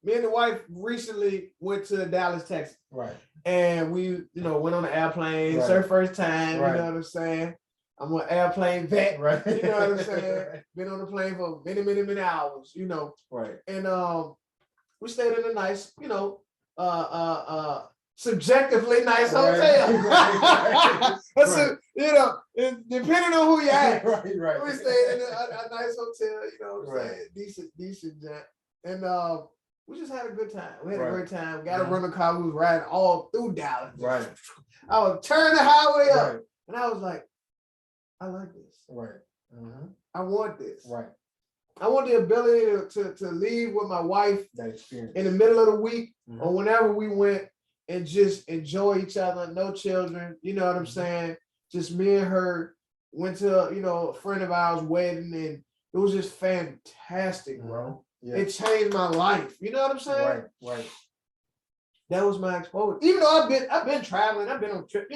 Me and the wife recently went to Dallas, Texas. Right. And we, went on an airplane. It's her first time, you know what I'm saying? I'm an airplane vet, right? You know what I'm saying? Been on the plane for many hours, Right. And we stayed in a nice, subjectively nice hotel. Depending on who you ask. Right. We stayed in a nice hotel, decent jet. And we just had a good time. We had a great time. Got a rental car. We was riding all through Dallas. Right. I was turning the highway up, and I was like, I like this. Right. I want this. Right. I want the ability to leave with my wife that experience in the middle of the week or whenever we went and just enjoy each other. No children. You know what I'm saying? Just me and her. Went to a friend of ours' wedding, and it was just fantastic, bro. Yeah. It changed my life. You know what I'm saying? Right. That was my exposure. Even though I've been traveling, I've been on trip,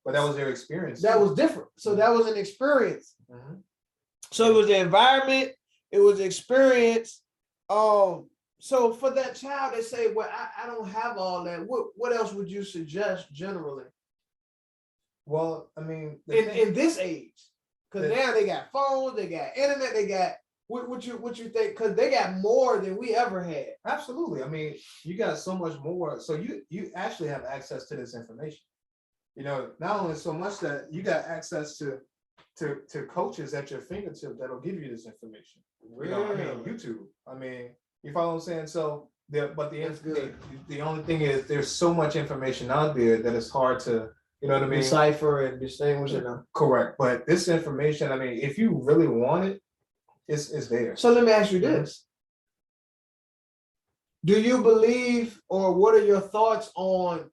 But that was your experience. That was different. So that was an experience. So it was the environment, it was the experience. So for that child, they say, well, I don't have all that. What else would you suggest generally? Well, I mean, in this age, because now they got phones, they got internet, they got What you think? Because they got more than we ever had. Absolutely. I mean, you got so much more. So you actually have access to this information. You know, not only so much that you got access to coaches at your fingertips that'll give you this information. You know, I mean, YouTube. I mean, you follow what I'm saying? So the only thing is there's so much information out there that it's hard to, you know what I mean? Decipher and distinguish it. Correct. But this information, I mean, if you really want it, it's there. So let me ask you this. Do you believe, or what are your thoughts on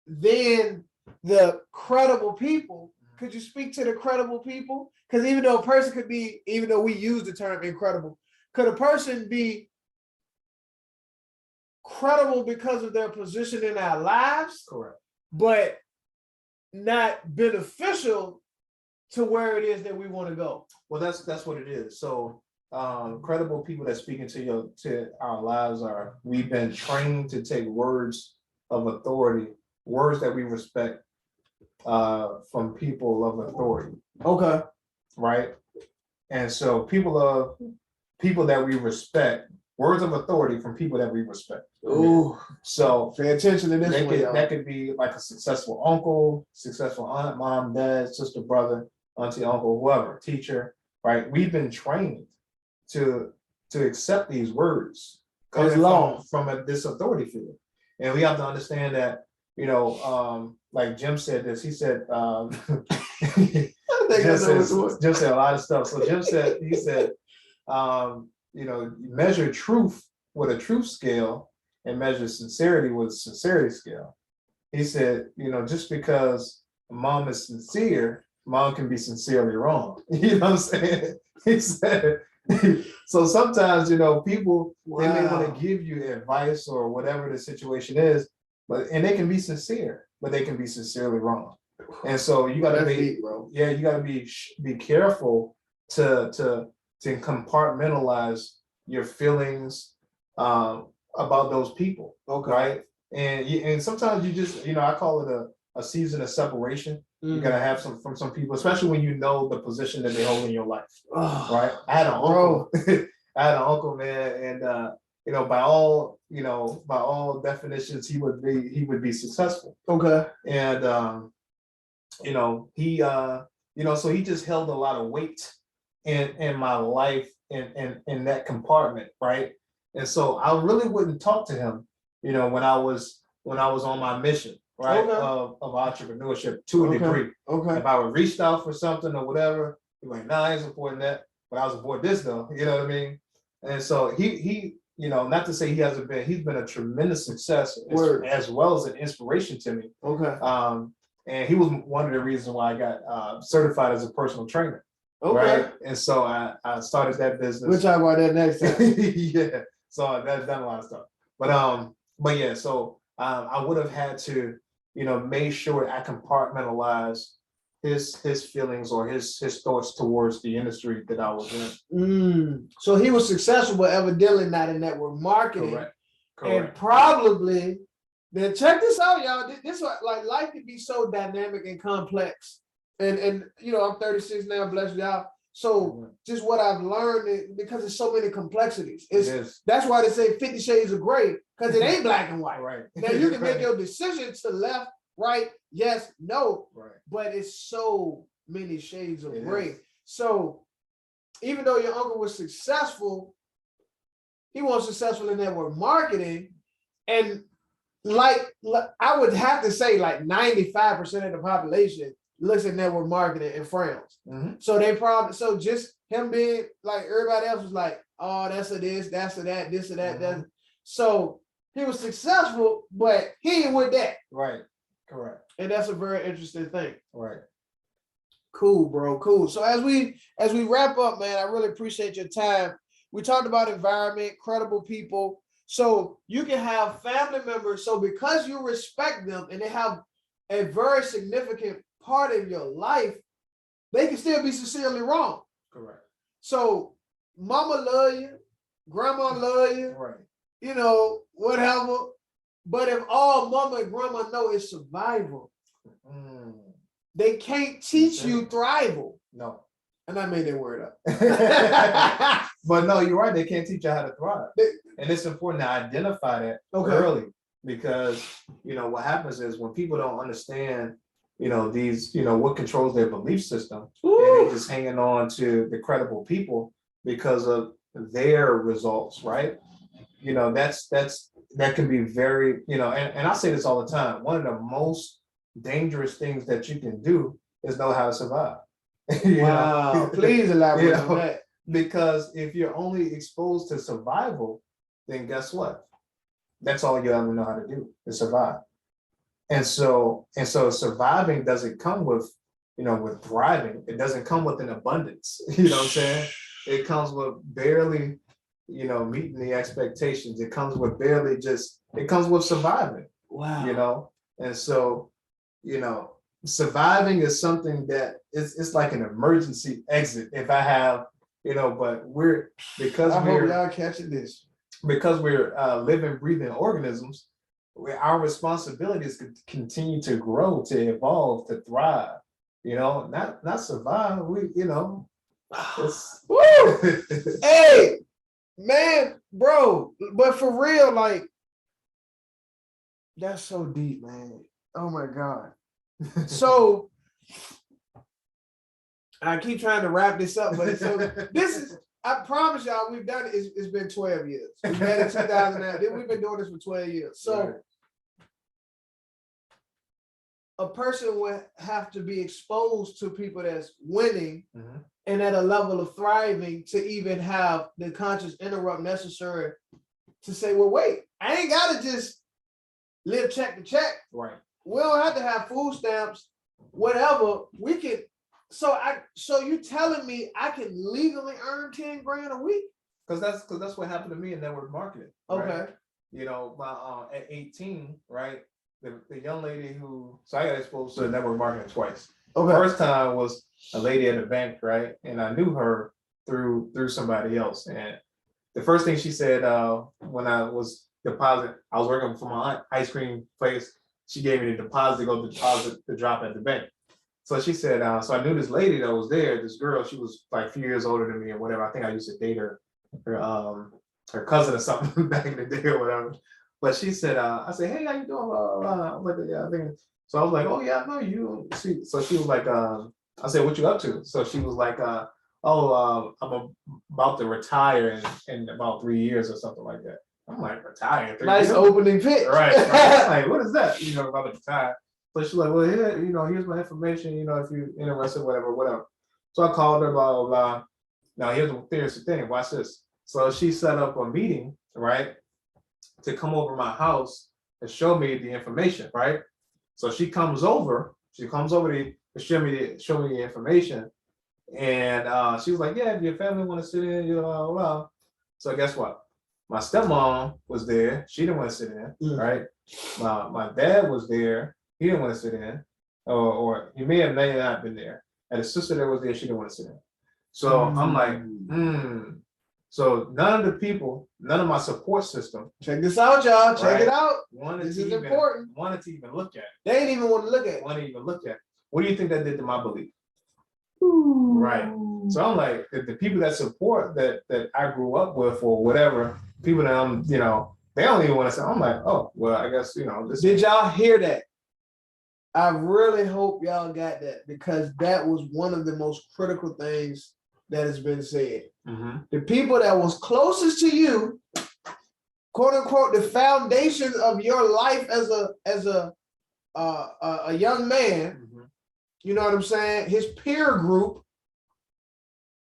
then the credible people? Could you speak to the credible people? Because even though a person could be, even though we use the term incredible, could a person be credible because of their position in our lives? Correct. But not beneficial to where it is that we want to go? Well, that's what it is. So credible people that speak into our lives are, we've been trained to take words of authority, words that we respect from people of authority. Okay. Right. And so people that we respect, words of authority from people that we respect. Ooh. So pay attention to this one. That could be like a successful uncle, successful aunt, mom, dad, sister, brother, auntie, uncle, whoever, teacher, right? We've been trained to accept these words coming from this authority figure. And we have to understand that, you know, like Jim said this, he said, Jim said a lot of stuff. So Jim said, he said, you know, measure truth with a truth scale and measure sincerity with a sincerity scale. He said, you know, just because mom is sincere, mom can be sincerely wrong. You know what I'm saying? He said, so sometimes, you know, people, they may want to give you advice or whatever the situation is, and they can be sincere, but they can be sincerely wrong. And so you got to be, you got to be careful to compartmentalize your feelings about those people, right? And sometimes you just, you know, I call it a season of separation. You gotta have from some people, especially when you know the position that they hold in your life, right? I had an uncle, man, and you know, by all definitions, he would be successful. Okay. And you know, he so he just held a lot of weight in my life in that compartment, right? And so I really wouldn't talk to him, you know, when I was on my mission, right, of entrepreneurship to a degree. Okay. If I would reached out for something or whatever, he'd be like, nah, I ain't supporting that, but I was supporting this though, you know what I mean? And so he you know, not to say he's been a tremendous success as well as an inspiration to me. Okay. And he was one of the reasons why I got certified as a personal trainer. Okay. Right. And so I started that business. We'll talk about that next time. Yeah. So that's done a lot of stuff. But yeah, so I would have had to, you know, make sure I compartmentalize his feelings or his thoughts towards the industry that I was in. So he was successful, but evidently not in network marketing. Correct. And probably, then check this out, y'all. This like life can be so dynamic and complex. And you know, I'm 36 now, bless y'all. So just what I've learned, because there's so many complexities. That's why they say 50 Shades of Gray, because it ain't black and white. Right. Now you can make your decision to left, right, yes, no, but it's so many shades of gray. So even though your uncle was successful, he was successful in network marketing, and like I would have to say like 95% of the population looks at network marketing and frowns. So they probably, so just him being like everybody else was like, oh, that's a this, that's a that, this or that, that. So he was successful, but he ain't with that. Right. Correct. And that's a very interesting thing. Right. Cool, bro. Cool. So as we wrap up, man, I really appreciate your time. We talked about environment, credible people. So you can have family members. So because you respect them and they have a very significant part in your life, they can still be sincerely wrong. Correct. So mama love you, grandma love you, right? You know, whatever. But if all mama and grandma know is survival, they can't teach you thrival. No. And I made that word up. But no, you're right. They can't teach you how to thrive. And it's important to identify that early, because, you know, what happens is when people don't understand, you know, these, you know, what controls their belief system, and they just hanging on to the credible people because of their results, right? You know, that can be very, you know, and I say this all the time. One of the most dangerous things that you can do is know how to survive. Wow. Please elaborate on that. Because if you're only exposed to survival, then guess what? That's all you ever know how to do is survive. And so surviving doesn't come with, you know, with thriving. It doesn't come with an abundance. You know what I'm saying? It comes with barely, you know, meeting the expectations. It comes with barely it comes with surviving. Wow. You know? And so, you know, surviving is something that it's like an emergency exit if I have, you know, but I hope y'all catching this. Because we're living, breathing organisms, our responsibility is to continue to grow, to evolve, to thrive, you know, not survive. We, you know, it's Woo! Hey, man, bro, but for real, like, that's so deep, man. Oh my God. So I keep trying to wrap this up, but I promise y'all, we've done it. It's been 12 years. We met in 2009. We've been doing this for 12 years. So a person would have to be exposed to people that's winning and at a level of thriving to even have the conscious interrupt necessary to say, well, wait, I ain't got to just live check to check. Right. We don't have to have food stamps, whatever. We can. So you telling me I can legally earn 10 grand a week? Because that's what happened to me in network marketing. Okay. Right? You know, at 18, right? The young lady so I got exposed to network marketing twice. Okay. First time was a lady at a bank, right? And I knew her through somebody else. And the first thing she said when I was working for my ice cream place. She gave me the deposit to go deposit the drop at the bank. So she said, so I knew this lady that was there, this girl, she was like a few years older than me or whatever. I think I used to date her cousin or something back in the day or whatever. But she said, I said, hey, how you doing? I was like, yeah, I think. So I was like, oh yeah, I know you. So she was like, I said, what you up to? So she was like, I'm about to retire in about 3 years or something like that. I'm like, retire? Nice opening pitch. Right. Like, what is that? You know, about to retire. So she's like, well, here, you know, here's my information, you know, if you're interested, whatever. So I called her, blah, blah, blah. Now, here's the thing, watch this. So she set up a meeting, right, to come over my house and show me the information, right? So she comes over to show me the information. And she was like, yeah, if your family want to sit in, you know, blah, blah, blah. So guess what? My stepmom was there. She didn't want to sit in, right? My dad was there. He didn't want to sit in, or he may not been there. And the sister that was there, she didn't want to sit in. So I'm like, So none of my support system. Check this out, y'all. Check it out. This is important. Wanted to even look at it. They ain't even want to look at it. Wanted to even look at it. What do you think that did to my belief? Ooh. Right. So I'm like, the people that support that I grew up with or whatever, people that I'm, you know, they don't even want to say. I'm like, oh, well, I guess, you know. Did y'all hear that? I really hope y'all got that, because that was one of the most critical things that has been said. The people that was closest to you, quote unquote, the foundation of your life as a young man, you know what I'm saying? His peer group,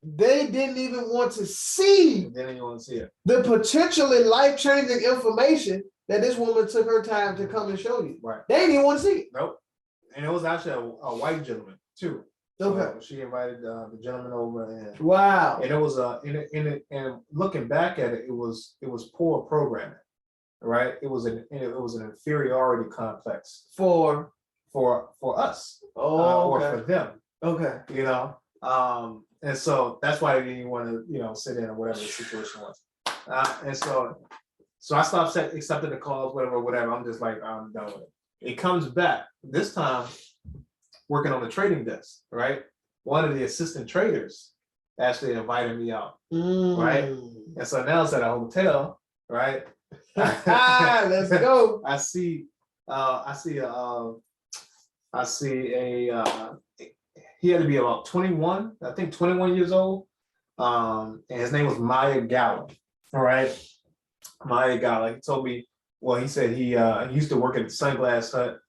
they didn't even want to see. They didn't even want to see it. The potentially life-changing information that this woman took her time to come and show you. Right. They didn't even want to see it. Nope. And it was actually a white gentleman too. Okay. So she invited the gentleman over, and wow. And it was and looking back at it, it was poor programming, right? It was an inferiority complex for us, or for them. Okay. You know, and so that's why they didn't want to, you know, sit in or whatever the situation was. And so I stopped accepting the calls, whatever. I'm just like, I'm done with it. It comes back this time, working on the trading desk, right? one of the assistant traders actually invited me out, right? And so now it's at a hotel, right? Let's go. I see he had to be about 21, I think 21 years old. And his name was Maya Gala. All right. Maya Gala. He told me, well, he said he used to work at the Sunglass Hut,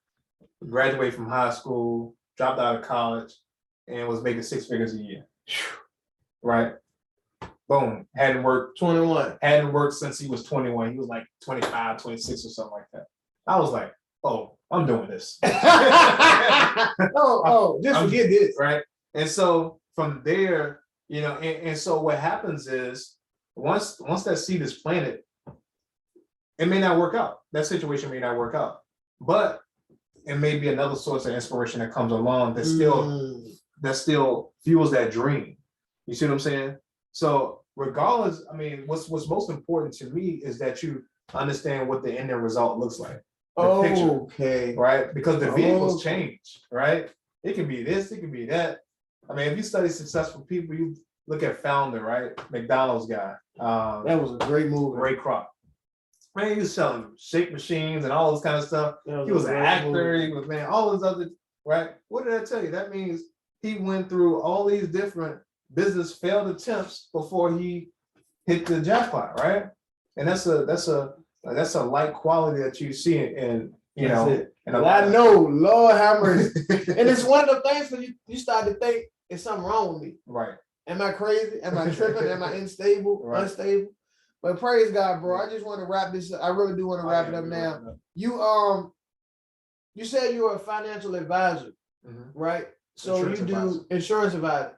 graduated from high school, dropped out of college, and was making 6 figures a year. Right. Boom. Hadn't worked 21. Hadn't worked since he was 21. He was like 25, 26 or something like that. I was like, oh, I'm doing this. Just forget this. Right. And so from there, you know, and so what happens is once that seed is planted, it may not work out. That situation may not work out, but it may be another source of inspiration that comes along that still fuels that dream. You see what I'm saying? So regardless, I mean, what's most important to me is that you understand what the ending result looks like. Okay. Right? Because the vehicles change, right? It can be this, it can be that. I mean, if you study successful people, you look at founder, right? McDonald's guy. That was a great move. Ray Kroc. Man, he was selling shake machines and all this kind of stuff. He was an actor, he was, man, all this other, right? What did I tell you? That means he went through all these different business failed attempts before he hit the jackpot, right? And that's a light quality that you see in you know. And I know, Lord have mercy. And it's one of the things when you start to think, is something wrong with me? Right. Am I crazy? Am I tripping? Am I unstable? Right. Unstable? But praise God, bro. I just want to wrap this up. I really do want to wrap it up now. You said you were a financial advisor, right? So you do insurance advisor.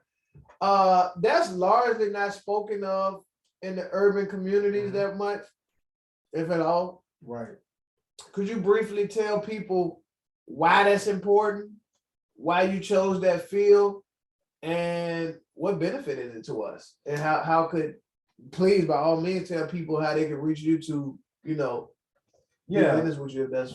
That's largely not spoken of in the urban communities that much, if at all. Right. Could you briefly tell people why that's important, why you chose that field, and what benefit is it to us? And how could, please, by all means, tell people how they can reach you to, you know, business with you if that's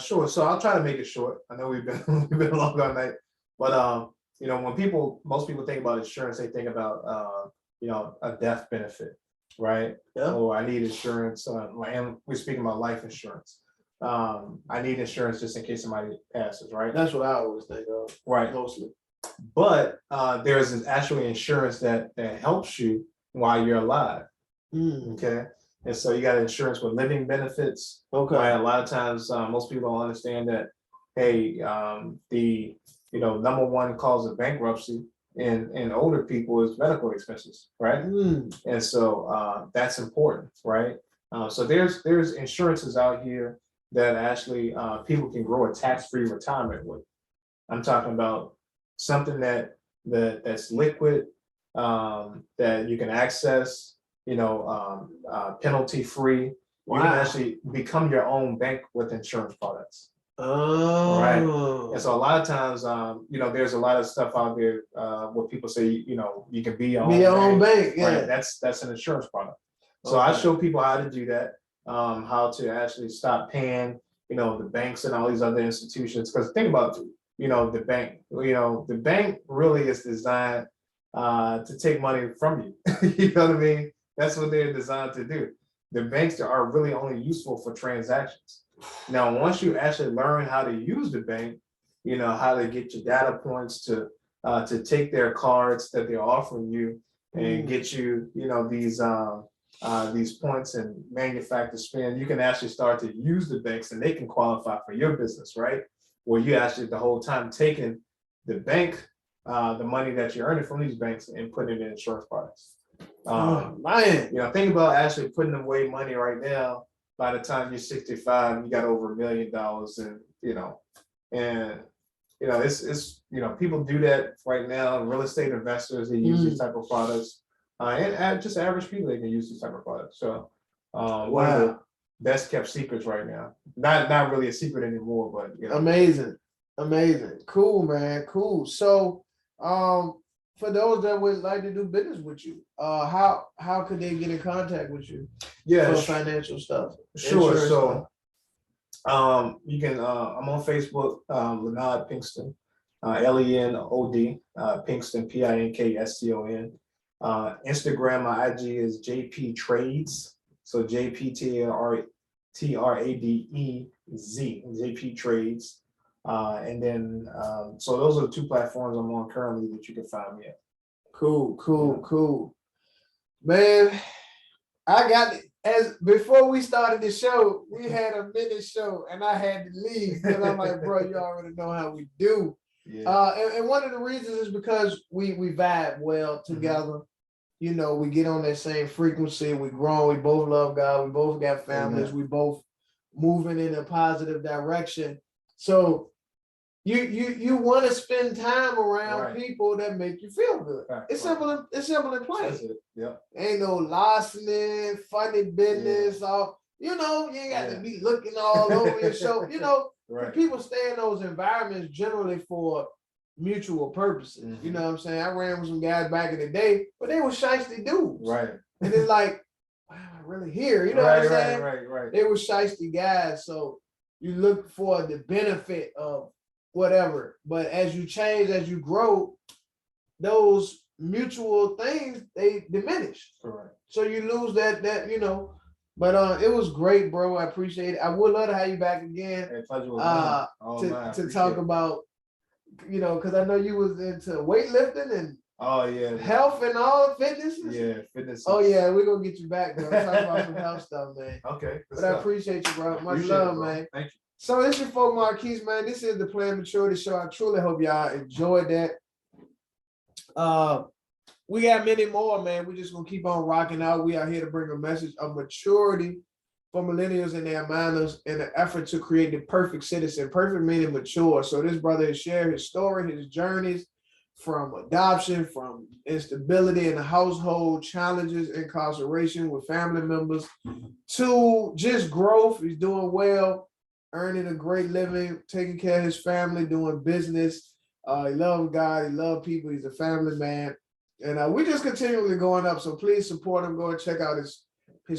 sure. So I'll try to make it short. I know we've been long all night, but you know, when most people think about insurance, they think about you know, a death benefit, right? Yeah. Oh, I need insurance. And we're speaking about life insurance. I need insurance just in case somebody passes, right? That's what I always think of. Right. Mostly. But there's actually insurance that helps you while you're alive. Okay. And so you got insurance with living benefits. Okay. Right? A lot of times, most people don't understand that, hey, the number one cause of bankruptcy in older people is medical expenses, right? And so that's important, right? So there's insurances out here that actually people can grow a tax-free retirement with. I'm talking about something that's liquid, that you can access, you know, penalty-free. Wow. You can actually become your own bank with insurance products. Oh. Right. And so a lot of times, you know, there's a lot of stuff out there where people say, you know, you can be your own bank. Yeah. Right? That's an insurance product. So I show people how to do that, how to actually stop paying, you know, the banks and all these other institutions. Because think about it, you know, the bank really is designed to take money from you. You know what I mean? That's what they're designed to do. The banks are really only useful for transactions. Now, once you actually learn how to use the bank, you know, how to get your data points to take their cards that they're offering you and get you, you know, these points and manufacture spend, you can actually start to use the banks and they can qualify for your business, right? Where you actually the whole time taking the bank, the money that you're earning from these banks and putting it in insurance products. Man, you know, think about actually putting away money right now. By the time you're 65, you got over $1 million, and it's you know, people do that right now. Real estate investors, they use these type of products, and just average people, they can use these type of products. So one of the best kept secrets right now. Not really a secret anymore, but you know. Amazing, cool, man, cool. So for those that would like to do business with you, how could they get in contact with you? Yeah, for financial stuff. Sure. So you can I'm on Facebook, Pinkston. LENOD, Pinkston, PINKSTON. Instagram, my IG is JP Trades. So JPTRADEZ, JP Trades. And then, so those are the 2 platforms I'm on currently that you can find me at. Cool. Man, I got it. As before we started the show, we had a minute show and I had to leave because I'm like, bro, you already know how we do. Yeah. And one of the reasons is because we vibe well together. You know, we get on that same frequency, we grow, we both love God, we both got families, we both moving in a positive direction. So you want to spend time around people that make you feel good. It's simple and plain. That's it. Yep. Ain't no larceny, funny business, you know, you ain't got to be looking all over your show. You know, people stay in those environments generally for mutual purposes. You know what I'm saying? I ran with some guys back in the day, but they were shiesty dudes. Right. And it's like, wow, I really here. You know what I'm saying? Right. They were shiesty guys. So you look for the benefit of whatever. But as you change, as you grow, those mutual things, they diminish. Correct. So you lose that, you know. But it was great, bro. I appreciate it. I would love to have you back again. Hey, pleasure was mine. To talk about, you know, because I know you was into weightlifting and health and all fitness. Fitness. Oh yeah, we're gonna get you back, bro. Talk about some health stuff, man. Okay. But I appreciate you, bro. Much love, man. Thank you. So this is your folk Marquise, man. This is the Plan Maturity Show. I truly hope y'all enjoyed that. We got many more, man. We're just gonna keep on rocking out. We are here to bring a message of maturity for millennials and their minors in an effort to create the perfect citizen. Perfect meaning mature. So this brother has shared his story, his journeys from adoption, from instability in the household, challenges, incarceration with family members, to just growth. He's doing well, earning a great living, taking care of his family, doing business. He loves God, he loves people, he's a family man. And we just continually going up. So please support him. Go and check out his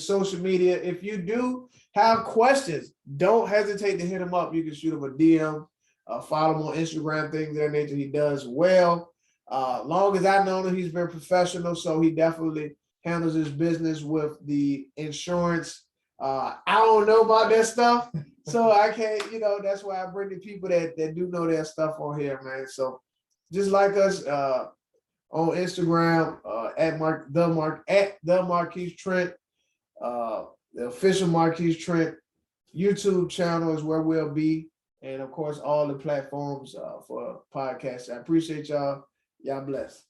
social media. If you do have questions, don't hesitate to hit him up. You can shoot him a DM, follow him on Instagram, things of that nature. He does well. Long as I've known him, he's been professional. So he definitely handles his business with the insurance. I don't know about that stuff. So I can't, you know, that's why I bring the people that do know their stuff on here, man. So just like us, on Instagram, at the Marquise Trent, the official Marquise Trent YouTube channel is where we'll be, and of course all the platforms for podcasts. I appreciate y'all. Y'all bless.